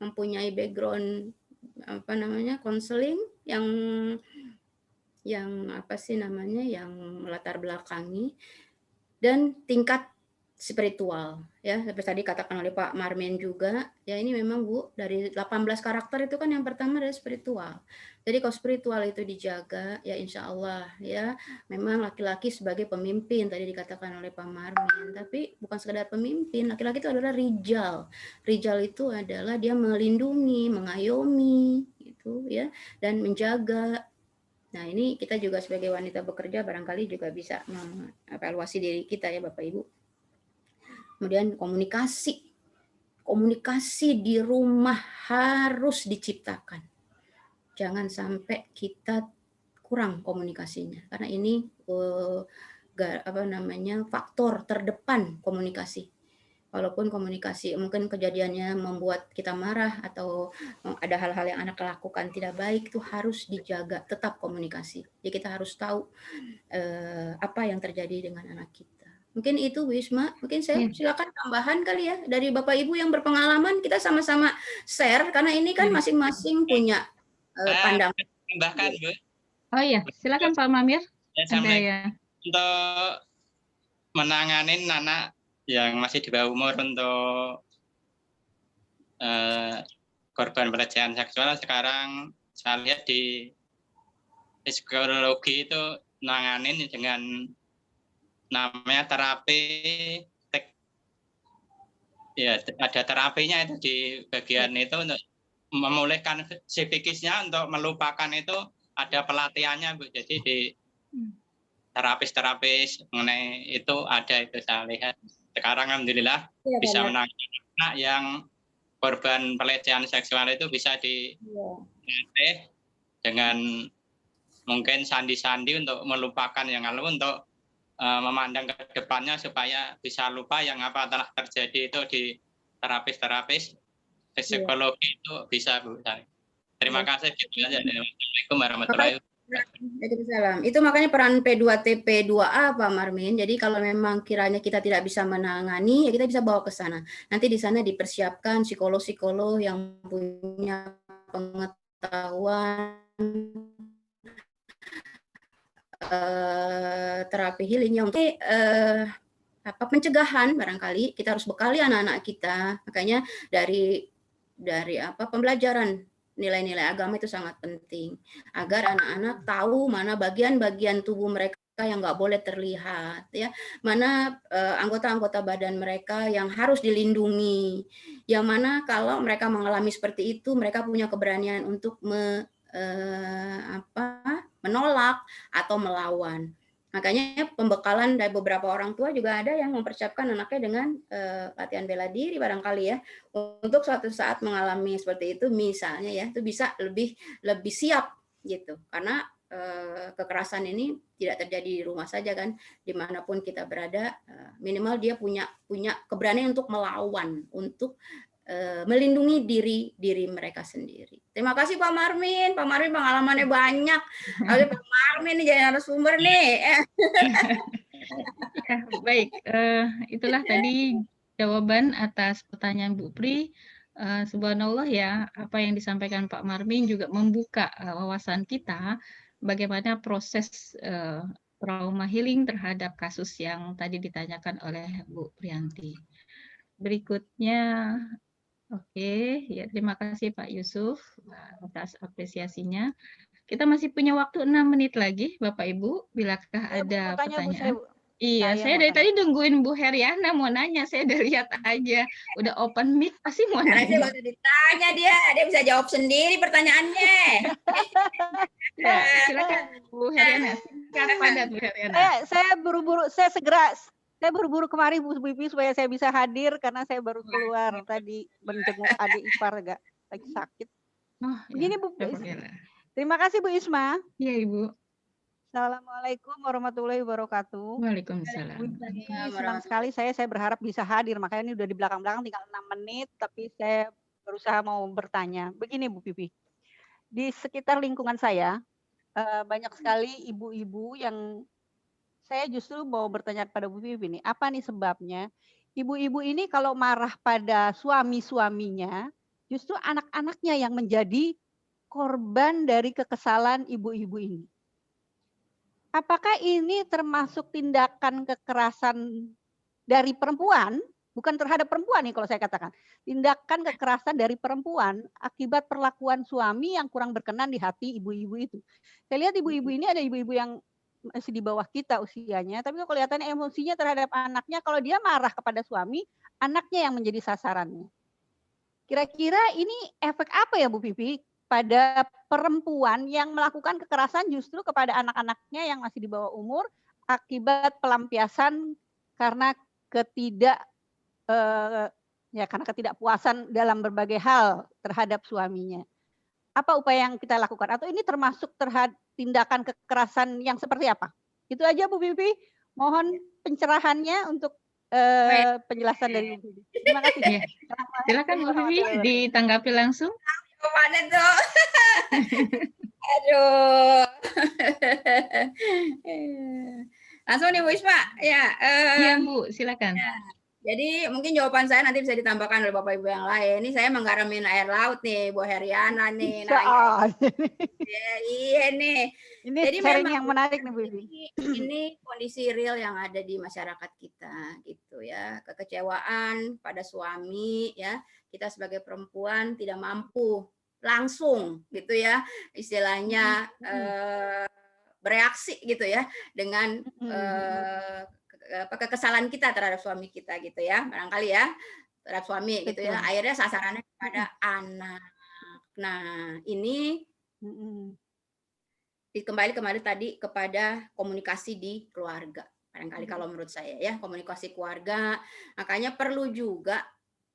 mempunyai background konseling yang yang melatar belakangi dan tingkat spiritual ya, seperti tadi katakan oleh Pak Marmin juga ya, ini memang Bu dari 18 karakter itu kan yang pertama adalah spiritual. Jadi kalau spiritual itu dijaga ya insya Allah ya, memang laki-laki sebagai pemimpin tadi dikatakan oleh Pak Marmin, tapi bukan sekedar pemimpin, laki-laki itu adalah rijal. Rijal itu adalah dia melindungi, mengayomi gitu ya, dan menjaga. Nah ini kita juga sebagai wanita bekerja barangkali juga bisa mengevaluasi diri kita ya Bapak Ibu. Kemudian komunikasi di rumah harus diciptakan. Jangan sampai kita kurang komunikasinya, karena ini faktor terdepan komunikasi. Walaupun komunikasi mungkin kejadiannya membuat kita marah atau ada hal-hal yang anak lakukan tidak baik, itu harus dijaga, tetap komunikasi. Jadi kita harus tahu apa yang terjadi dengan anak kita. Mungkin itu Wisma, mungkin saya silakan tambahan kali ya dari Bapak Ibu yang berpengalaman, kita sama-sama share karena ini kan masing-masing punya pandangan. Tambahkan Bu. Oh iya, silakan Pak Mamir. Ya. Untuk menangani anak yang masih di bawah umur untuk korban pelecehan seksual, sekarang saya lihat di psikologi itu nanganin dengan namanya terapi ya, ada terapinya itu di bagian itu untuk memulihkan psikisnya, untuk melupakan itu ada pelatihannya Bu. Jadi terapis mengenai itu ada, itu saya lihat. Sekarang alhamdulillah Iya, bisa Pak. menangani anak yang korban pelecehan seksual itu bisa dilatih dengan mungkin sandi-sandi untuk melupakan yang lalu, untuk memandang ke depannya supaya bisa lupa yang apa telah terjadi itu di terapis-terapis psikologi itu bisa, Bu. Terima kasih. Assalamualaikum warahmatullahi wabarakatuh. Waalaikumsalam. Itu makanya peran P2TP2A, Pak Marmin. Jadi kalau memang kiranya kita tidak bisa menangani, ya kita bisa bawa ke sana. Nanti di sana dipersiapkan psikolog-psikolog yang punya pengetahuan terapi healing yang pencegahan, barangkali kita harus bekali anak-anak kita. Makanya dari pembelajaran nilai-nilai agama itu sangat penting agar anak-anak tahu mana bagian-bagian tubuh mereka yang nggak boleh terlihat, ya, mana anggota-anggota badan mereka yang harus dilindungi, yang mana kalau mereka mengalami seperti itu mereka punya keberanian untuk menolak atau melawan. Makanya pembekalan dari beberapa orang tua juga ada yang mempersiapkan anaknya dengan latihan bela diri barangkali ya, untuk suatu saat mengalami seperti itu misalnya ya, itu bisa lebih siap gitu, karena kekerasan ini tidak terjadi di rumah saja kan, dimanapun kita berada, minimal dia punya keberanian untuk melawan, untuk melindungi diri mereka sendiri. Terima kasih Pak Marmin. Pak Marmin pengalamannya banyak. Kalau Pak Marmin nih jadi narasumber nih. Baik, itulah tadi jawaban atas pertanyaan Bu Pri. Subhanallah ya, apa yang disampaikan Pak Marmin juga membuka wawasan kita bagaimana proses trauma healing terhadap kasus yang tadi ditanyakan oleh Bu Priyanti. Berikutnya, oke, ya terima kasih Pak Yusuf atas apresiasinya. Kita masih punya waktu 6 menit lagi, Bapak Ibu. Bilakah ada pertanyaan? Iya, saya dari tadi nungguin Bu Heriana mau nanya, saya udah lihat aja, udah open mic pasti mau Karena saya nanya. nggak usah ditanya dia bisa jawab sendiri pertanyaannya. Ya, silakan Bu Heriana, singkat padat Bu Heriana. Saya buru-buru kemari Bu Bibi supaya saya bisa hadir karena saya baru keluar tadi menjenguk adik ipar lagi sakit. Oh, Begini ya, Bu. Terima kasih Bu Isma. Iya Ibu. Assalamualaikum warahmatullahi wabarakatuh. Waalaikumsalam. Senang sekali saya berharap bisa hadir, makanya ini udah di belakang-belakang tinggal 6 menit, tapi saya berusaha mau bertanya. Begini Bu Pipi, di sekitar lingkungan saya banyak sekali ibu-ibu yang saya justru mau bertanya kepada Bu Pipi nih, apa nih sebabnya ibu-ibu ini kalau marah pada suami-suaminya, justru anak-anaknya yang menjadi korban dari kekesalan ibu-ibu ini. Apakah ini termasuk tindakan kekerasan dari perempuan, bukan terhadap perempuan nih kalau saya katakan, tindakan kekerasan dari perempuan akibat perlakuan suami yang kurang berkenan di hati ibu-ibu itu. Saya lihat ibu-ibu ini ada ibu-ibu yang masih di bawah kita usianya, tapi kalau kelihatannya emosinya terhadap anaknya, kalau dia marah kepada suami, anaknya yang menjadi sasarannya. Kira-kira ini efek apa ya Bu Pipi pada perempuan yang melakukan kekerasan justru kepada anak-anaknya yang masih di bawah umur akibat pelampiasan karena ketidakpuasan dalam berbagai hal terhadap suaminya. Apa upaya yang kita lakukan? Atau ini termasuk terhadap tindakan kekerasan yang seperti apa? Itu aja Bu Pipi. Mohon pencerahannya untuk penjelasan dari Bu Pipi. Terima kasih. Ya. Silakan Bu Pipi ditanggapi langsung. Jawabannya tuh. Aduh. Langsung nih Bu Isma. Ya. Iya Bu, silakan. Ya. Jadi mungkin jawaban saya nanti bisa ditambahkan oleh Bapak Ibu yang lain. Ini saya menggaramin air laut nih, Bu Heriana nih. Iya nih. Ini jadi sharing memang yang menarik nih Bu. Ini kondisi real yang ada di masyarakat kita gitu ya. Kekecewaan pada suami ya. Kita sebagai perempuan tidak mampu langsung gitu ya. Istilahnya bereaksi gitu ya dengan kekesalan kita terhadap suami kita gitu ya, barangkali ya, terhadap suami gitu ya, akhirnya sasarannya kepada anak. Nah ini kembali tadi kepada komunikasi di keluarga. Barangkali kalau menurut saya ya, komunikasi keluarga. Makanya perlu juga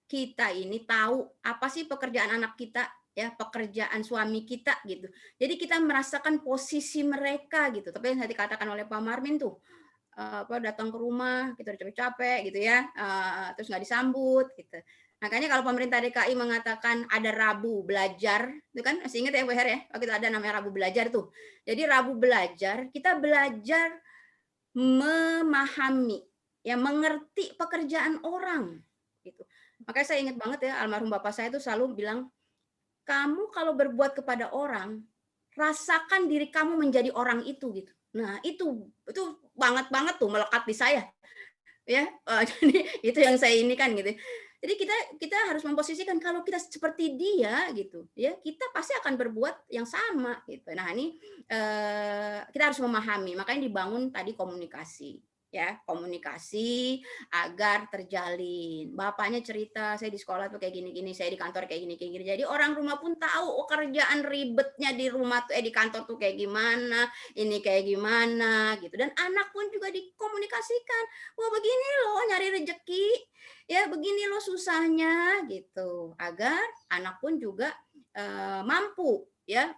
kita ini tahu apa sih pekerjaan anak kita, ya, pekerjaan suami kita gitu. Jadi kita merasakan posisi mereka gitu. Tapi yang tadi dikatakan oleh Pak Marmin tuh, datang ke rumah kita udah capek-capek gitu ya, terus nggak disambut gitu. Makanya kalau pemerintah DKI mengatakan ada Rabu belajar, itu kan masih ingat ya Bu Her ya, waktu itu ada namanya Rabu belajar tuh. Jadi Rabu belajar, kita belajar memahami, ya, mengerti pekerjaan orang gitu. Makanya saya ingat banget ya, almarhum bapak saya itu selalu bilang, kamu kalau berbuat kepada orang, rasakan diri kamu menjadi orang itu gitu. Nah, itu banget tuh melekat di saya. Ya, jadi itu yang saya ini kan gitu. Jadi kita harus memposisikan kalau kita seperti dia gitu, ya, kita pasti akan berbuat yang sama gitu. Nah, ini kita harus memahami, makanya dibangun tadi komunikasi. Ya, komunikasi agar terjalin. Bapaknya cerita, saya di sekolah tuh kayak gini-gini, saya di kantor kayak gini-gini. Jadi orang rumah pun tahu kerjaan ribetnya di rumah tuh di kantor tuh kayak gimana, ini kayak gimana gitu. Dan anak pun juga dikomunikasikan, wah begini loh nyari rejeki, ya begini loh susahnya gitu. Agar anak pun juga mampu ya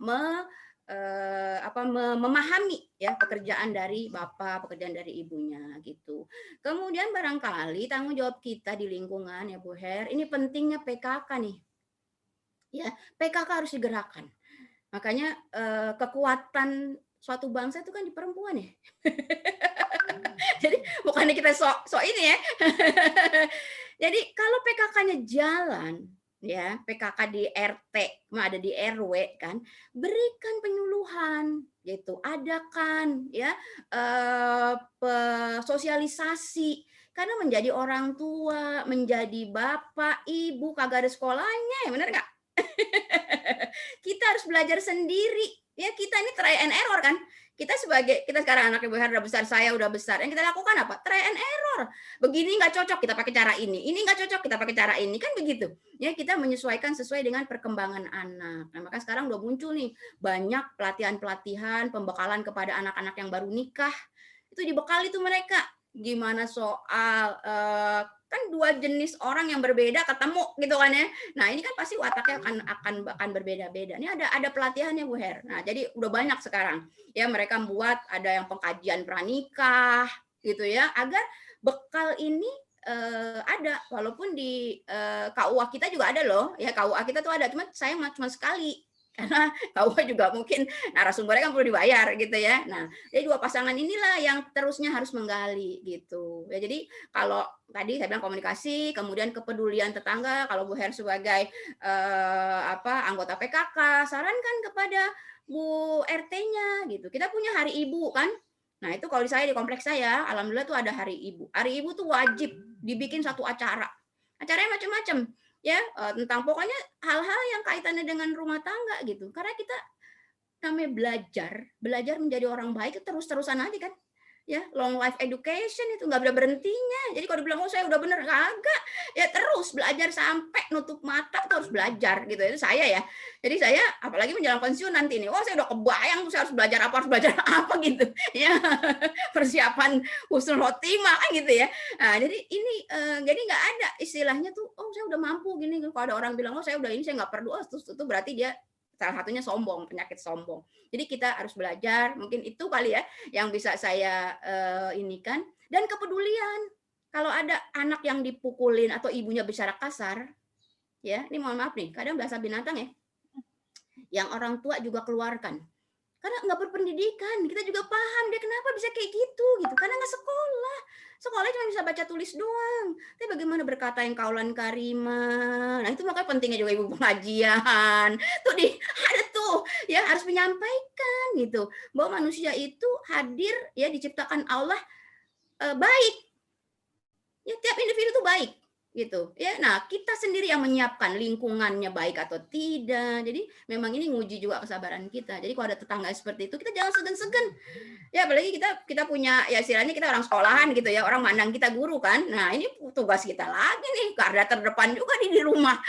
memahami ya pekerjaan dari bapak, pekerjaan dari ibunya gitu. Kemudian barangkali tanggung jawab kita di lingkungan ya Bu Her, ini pentingnya PKK nih. Ya, PKK harus digerakkan. Makanya kekuatan suatu bangsa itu kan di perempuan ya. Jadi bukannya kita sok ini ya. Jadi kalau PKK-nya jalan, ya, PKK di RT, ada di RW kan, berikan penyuluhan gitu, adakan ya sosialisasi, karena menjadi orang tua, menjadi bapak, ibu kagak ada sekolahnya, ya benar nggak? Kita harus belajar sendiri, ya, kita ini try and error kan. Kita sekarang anak Ibu Her udah besar, saya udah besar. Yang kita lakukan apa? Try and error. Begini nggak cocok, kita pakai cara ini. Ini nggak cocok, kita pakai cara ini. Kan begitu. Ya, kita menyesuaikan sesuai dengan perkembangan anak. Nah, maka sekarang udah muncul nih banyak pelatihan-pelatihan, pembekalan kepada anak-anak yang baru nikah. Itu dibekali tuh mereka. Gimana soal kan dua jenis orang yang berbeda ketemu gitu kan ya. Nah, ini kan pasti wataknya akan berbeda-beda. Ini ada pelatihannya Bu Her. Nah, jadi udah banyak sekarang. Ya, mereka membuat ada yang pengkajian pranikah gitu ya, agar bekal ini ada, walaupun di KUA kita juga ada loh. Ya, KUA kita tuh ada, cuma sekali. Karena KUA juga mungkin narasumbernya kan perlu dibayar gitu ya. Nah, jadi dua pasangan inilah yang terusnya harus menggali gitu. Ya, jadi kalau tadi saya bilang komunikasi, kemudian kepedulian tetangga. Kalau Bu Her sebagai anggota PKK, sarankan kepada Bu RT-nya gitu. Kita punya Hari Ibu kan. Nah, itu kalau saya di kompleks saya, alhamdulillah tuh ada Hari Ibu. Hari Ibu tuh wajib dibikin satu acara. Acaranya macam-macam. Ya, tentang pokoknya hal-hal yang kaitannya dengan rumah tangga gitu. Karena kita namanya belajar menjadi orang baik itu terus-terusan aja kan. Ya, long life education itu nggak ada berhentinya. Jadi kalau dibilang, oh saya udah bener, kagak. Ya terus belajar sampai nutup mata tuh harus belajar gitu. Itu saya ya. Jadi saya apalagi menjelang pensiun nanti nih, wah saya udah kebayang tuh saya harus belajar apa gitu. Ya, persiapan husnul khotimah kan gitu ya. Nah, jadi ini jadi nggak ada istilahnya tuh, oh saya udah mampu gini. Kalau ada orang bilang, oh saya udah ini, saya nggak perlu, terus itu berarti dia salah satunya sombong, penyakit sombong. Jadi kita harus belajar, mungkin itu kali ya yang bisa saya inikan. Dan kepedulian. Kalau ada anak yang dipukulin atau ibunya bicara kasar, ya, ini mohon maaf nih, kadang bahasa binatang ya, yang orang tua juga keluarkan. Karena nggak berpendidikan, kita juga paham dia kenapa bisa kayak gitu, karena nggak sekolah. Sekolah cuma bisa baca tulis doang. Tapi bagaimana berkata yang kaulan karimah. Nah, itu makanya pentingnya juga ibu pengajian. Tuh ada tuh ya, harus menyampaikan gitu bahwa manusia itu hadir ya, diciptakan Allah baik. Ya, tiap individu itu baik. gitu ya. Nah, kita sendiri yang menyiapkan lingkungannya baik atau tidak. Jadi memang ini nguji juga kesabaran kita. Jadi kalau ada tetangga seperti itu, kita jangan segan-segan. Ya apalagi kita punya, ya istilahnya kita orang sekolahan gitu ya, orang mandang kita guru kan. Nah ini tugas kita lagi nih, garda terdepan juga di rumah.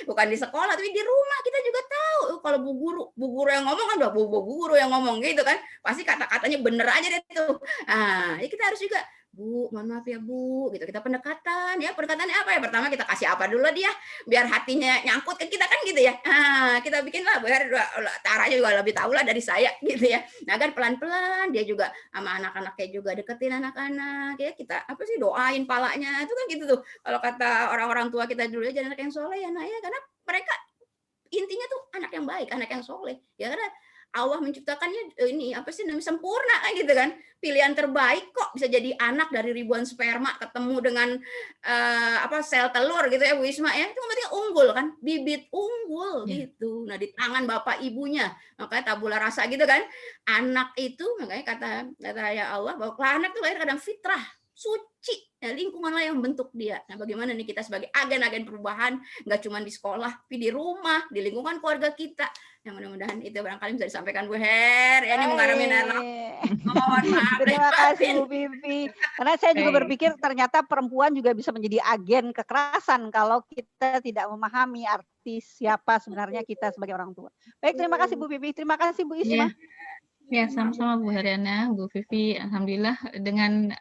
bukan di sekolah, tapi di rumah kita juga tahu kalau bu guru yang ngomong kan udah bu guru yang ngomong gitu kan, pasti kata-katanya bener aja deh tuh. Nah ya kita harus juga, Bu, mohon maaf ya Bu, gitu. Kita pendekatan, ya pendekatannya apa ya? Pertama kita kasih apa dulu dia, biar hatinya nyangkut ke kita kan gitu ya. Nah, kita bikinlah biar Taranya juga lebih tahu lah dari saya gitu ya. Nah kan pelan-pelan dia juga sama anak-anaknya juga deketin anak-anak ya, kita apa sih doain palanya itu kan gitu tuh. Kalau kata orang-orang tua kita dulu ya, jadi anak yang soleh ya nak ya, karena mereka intinya tuh anak yang baik, anak yang soleh ya, karena Allah menciptakannya ini apa sih namanya sempurna kan gitu kan, pilihan terbaik kok bisa jadi anak dari ribuan sperma ketemu dengan apa sel telur gitu ya Bu Isma ya, itu berarti unggul kan, bibit unggul gitu. Nah di tangan bapak ibunya, makanya tabula rasa gitu kan, anak itu makanya kata ya Allah bahwa anak itu lahir kadang fitrah suci, ya, lingkunganlah yang membentuk dia. Nah bagaimana nih kita sebagai agen-agen perubahan, nggak cuma di sekolah tapi di rumah, di lingkungan keluarga kita. Yang mudah-mudahan itu barangkali bisa disampaikan Bu Her. Ya ini mengarami mohon maaf. Terima kasih Bu Vivi. Karena saya juga berpikir ternyata perempuan juga bisa menjadi agen kekerasan kalau kita tidak memahami arti siapa sebenarnya kita sebagai orang tua. Baik, terima kasih Bu Vivi. Terima kasih Bu Isma. Ya, sama-sama Bu Heriana, Bu Vivi. Alhamdulillah dengan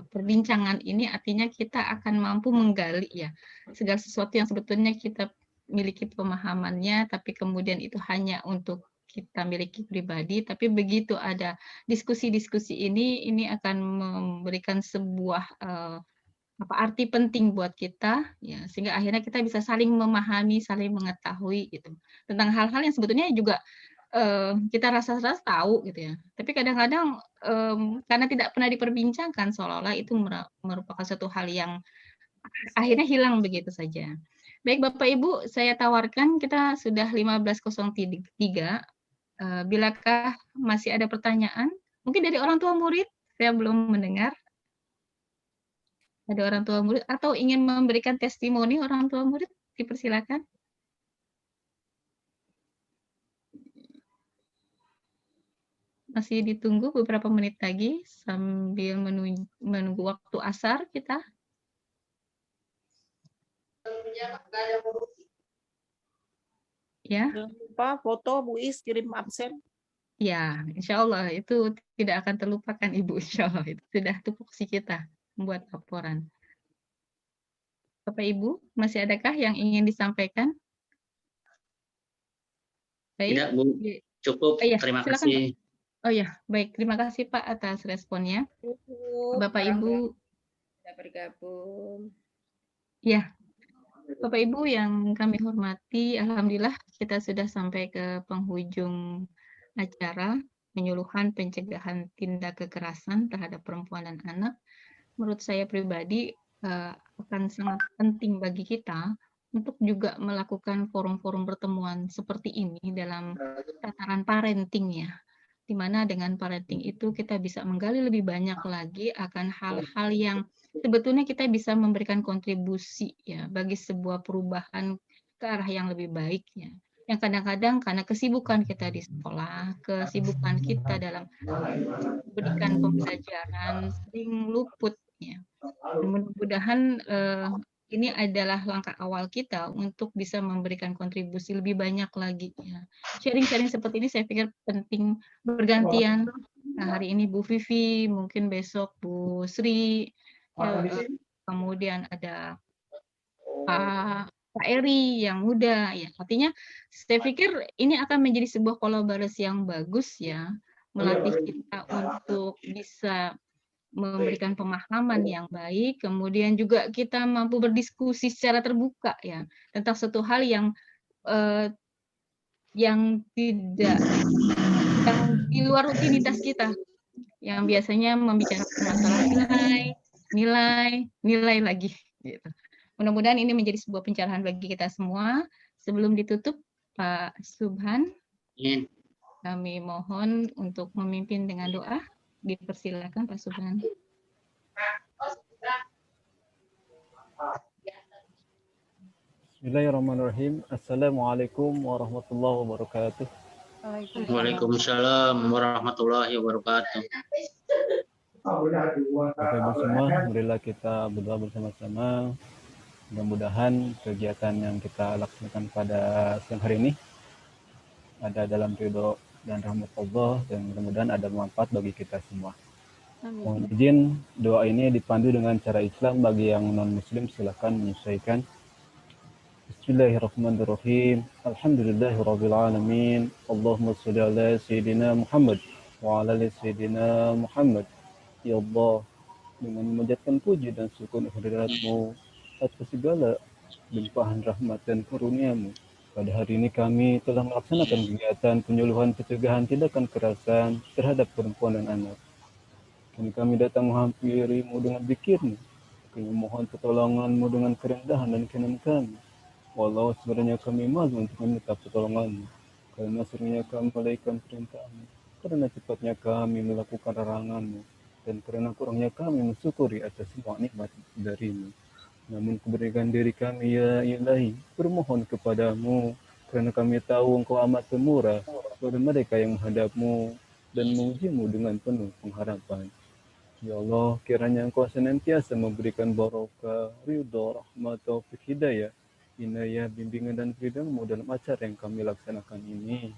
perbincangan ini artinya kita akan mampu menggali ya segala sesuatu yang sebetulnya kita miliki pemahamannya, tapi kemudian itu hanya untuk kita miliki pribadi, tapi begitu ada diskusi-diskusi ini akan memberikan sebuah arti penting buat kita ya, sehingga akhirnya kita bisa saling memahami, saling mengetahui gitu tentang hal-hal yang sebetulnya juga kita rasa-rasa tahu gitu ya, tapi kadang-kadang karena tidak pernah diperbincangkan seolah-olah itu merupakan satu hal yang akhirnya hilang begitu saja. Baik Bapak Ibu, saya tawarkan kita sudah 15.03. Bilakah masih ada pertanyaan? Mungkin dari orang tua murid, saya belum mendengar. Ada orang tua murid atau ingin memberikan testimoni orang tua murid, dipersilakan. Masih ditunggu beberapa menit lagi sambil menunggu waktu asar kita. Ya. Jangan lupa foto Bu Is kirim absen. Ya, insya Allah itu tidak akan terlupakan Ibu, insya Allah itu sudah tupoksi kita membuat laporan. Bapak Ibu, masih adakah yang ingin disampaikan? Baik. Tidak Bu, cukup. Ya, Terima silakan, kasih. Pak. Oh ya, baik. Terima kasih Pak atas responnya. Bapak Ibu. Sudah bergabung. Ya, Bapak Ibu yang kami hormati, alhamdulillah kita sudah sampai ke penghujung acara penyuluhan pencegahan tindak kekerasan terhadap perempuan dan anak. Menurut saya pribadi akan sangat penting bagi kita untuk juga melakukan forum-forum pertemuan seperti ini dalam tataran parenting ya, di mana dengan parenting itu kita bisa menggali lebih banyak lagi akan hal-hal yang sebetulnya kita bisa memberikan kontribusi ya bagi sebuah perubahan ke arah yang lebih baik ya. Yang kadang-kadang karena kesibukan kita di sekolah, kesibukan kita dalam pendidikan pembelajaran sering luput ya. Mudah-mudahan ini adalah langkah awal kita untuk bisa memberikan kontribusi lebih banyak lagi ya. Sharing-sharing seperti ini saya pikir penting bergantian. Nah, hari ini Bu Vivi, mungkin besok Bu Sri, kemudian ada Pak Eri yang muda ya. Artinya saya pikir ini akan menjadi sebuah kolaborasi yang bagus ya, melatih kita untuk bisa memberikan pemahaman yang baik, kemudian juga kita mampu berdiskusi secara terbuka ya tentang suatu hal yang tidak yang di luar rutinitas kita, yang biasanya membicarakan masalah nilai lagi gitu. Mudah-mudahan ini menjadi sebuah pencerahan bagi kita semua. Sebelum ditutup, Pak Subhan, kami mohon untuk memimpin dengan doa. Dipersilakan Pak Subhan. Bismillahirrahmanirrahim. Assalamualaikum warahmatullahi wabarakatuh. Waalaikumsalam warahmatullahi wabarakatuh. Bapak Ibu semua, marilah kita berdoa bersama-sama. Mudah-mudahan kegiatan yang kita laksanakan pada siang hari ini ada dalam ridho dan rahmat Allah, dan mudah-mudahan ada manfaat bagi kita semua. Mohon izin, doa ini dipandu dengan cara Islam. Bagi yang non-Muslim silahkan menyesuaikan. Bismillahirrahmanirrahim. Alhamdulillahirrabbilalamin. Allahumma salli ala Sayyidina Muhammad wa ala ali Sayyidina Muhammad. Ya Allah, dengan memanjatkan puji dan syukur kehadirat-Mu atas segala limpahan rahmat dan karunia-Mu. Pada hari ini kami telah melaksanakan kegiatan penyuluhan pencegahan tindakan kekerasan terhadap perempuan dan anak. Kami datang menghampiri-Mu dengan zikir-Mu. Kami mohon pertolongan-Mu dengan kerendahan dan kenan kami. Walau sebenarnya kami malu untuk meminta pertolongan-Mu, karena seringnya kami melaikan perintah-Mu, karena cepatnya kami melakukan larangan-Mu, dan karena kurangnya kami mensyukuri atas semua nikmat dari-Mu. Namun keberikan diri kami, ya Ilahi, bermohon kepadamu, karena kami tahu Engkau amat pemurah kepada mereka yang menghadap-Mu dan menguji-Mu dengan penuh pengharapan. Ya Allah, kiranya Engkau senantiasa memberikan barokah, ridho, rahmat, taufik, hidayah, inayah, bimbingan dan ridho-Mu dalam acara yang kami laksanakan ini,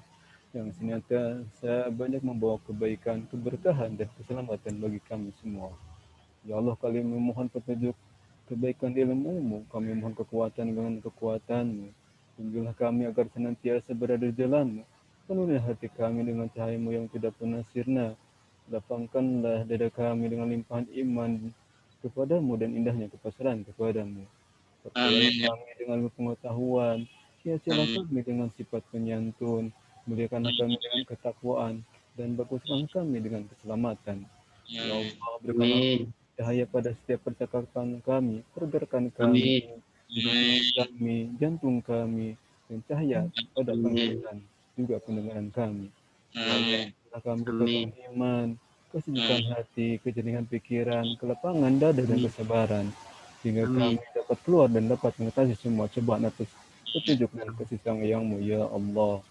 yang senantiasa banyak membawa kebaikan, keberkahan, dan keselamatan bagi kami semua. Ya Allah, kami memohon petunjuk kebaikan di ilmu-Mu, kami mohon kekuatan dengan kekuatan-Mu. Tunjuklah kami agar senantiasa berada di jalan-Mu. Penuhi hati kami dengan cahaya-Mu yang tidak pernah sirna. Lapangkanlah dada kami dengan limpahan iman kepadamu dan indahnya kepasrahan kepadamu. Percayalah kami dengan pengetahuan, hiasilah kami dengan sifat penyantun, muliakanlah kami dengan ketakwaan, dan baguskanlah kami dengan keselamatan. Ya Allah, berikanlah cahaya pada setiap percakapan kami, pergerakan kami, hidung kami, jantung kami, dan cahaya pada penglihatan juga pendengaran kami. Ya Allah, kami kekuatan iman, kesejukan hati, kejernihan pikiran, kelapangan dada dan kesabaran, sehingga kami dapat keluar dan dapat mengatasi semua cobaan atas petunjuk dan kasih sayang-Mu, ya Allah.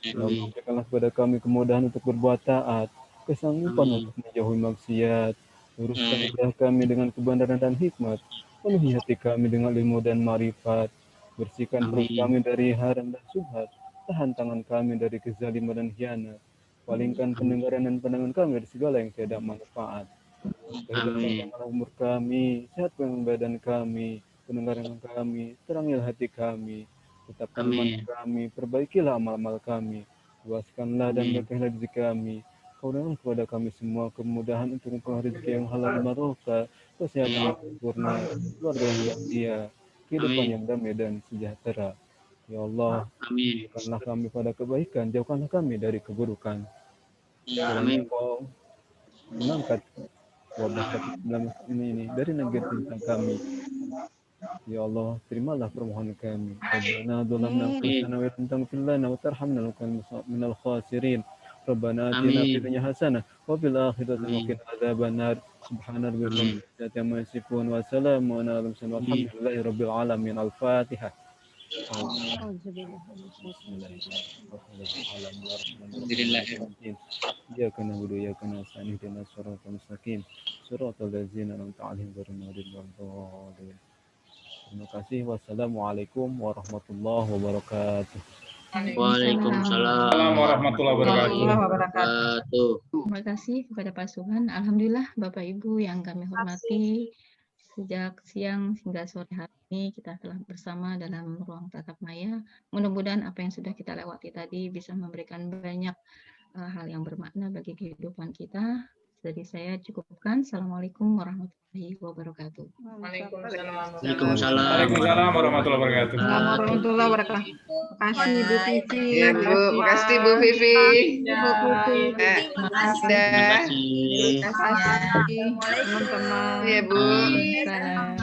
Ya Allah, berikanlah kepada kami kemudahan untuk berbuat taat, kesanggupan untuk menjauhi maksiat, uruskan lidah kami dengan kebenaran dan hikmat, penuhi hati kami dengan ilmu dan ma'rifat, bersihkan perut kami dari haram dan subhat, tahan tangan kami dari kezaliman dan khianat, palingkan pendengaran dan pandangan kami dari segala yang tidak manfaat. Panjangkanlah umur kami, sehatkan badan kami, pendengaran kami, terangilah hati kami, tetapkan iman kami, perbaikilah amal-amal kami, luaskanlah dan berkahlah rezeki kami. Kau berikan kepada kami semua kemudahan untuk memperoleh rezeki yang halal barokah, kesehatan yang sempurna, keluarga yang bahagia, kehidupan yang damai dan sejahtera. Ya Allah, berikanlah kami pada kebaikan, jauhkanlah kami dari keburukan. Kiranya Kau mengangkat wabah COVID-19 ini dari negeri tentang kami. Ya Allah, terimalah permohonan kami. Rabbana dhalamna anfusana wa in taghfir lana wa tarhamna lanakunanna minal khasirin. Rabbana atina fid dunya hasanah wa fil akhirati hasanah wa qina adzabannar. Subhana rabbika rabbil izzati amma yasifun wa salamun alal mursalin walhamdulillahi rabbil alamin. Al-Fatihah. Iyyaka na'budu wa iyyaka nasta'in ihdinas siratal mustaqim siratal ladzina an'amta 'alaihim ghairil maghdubi 'alaihim waladdallin. Terima kasih. Wassalamualaikum warahmatullahi wabarakatuh. Waalaikumsalam warahmatullahi wabarakatuh. Terima kasih kepada Pak Suhan. Alhamdulillah Bapak Ibu yang kami hormati, sejak siang hingga sore hari ini kita telah bersama dalam ruang tatap maya. Mudah-mudahan apa yang sudah kita lewati tadi bisa memberikan banyak hal yang bermakna bagi kehidupan kita. Jadi saya cukupkan. Assalamualaikum warahmatullahi wabarakatuh. Waalaikumsalam warahmatullahi wabarakatuh. Warahmatullahi wabarakatuh. Makasih Bu Vivi. Ya Bu, makasih Bu Vivi. Terima kasih teman-teman. Ya Bu. Salam.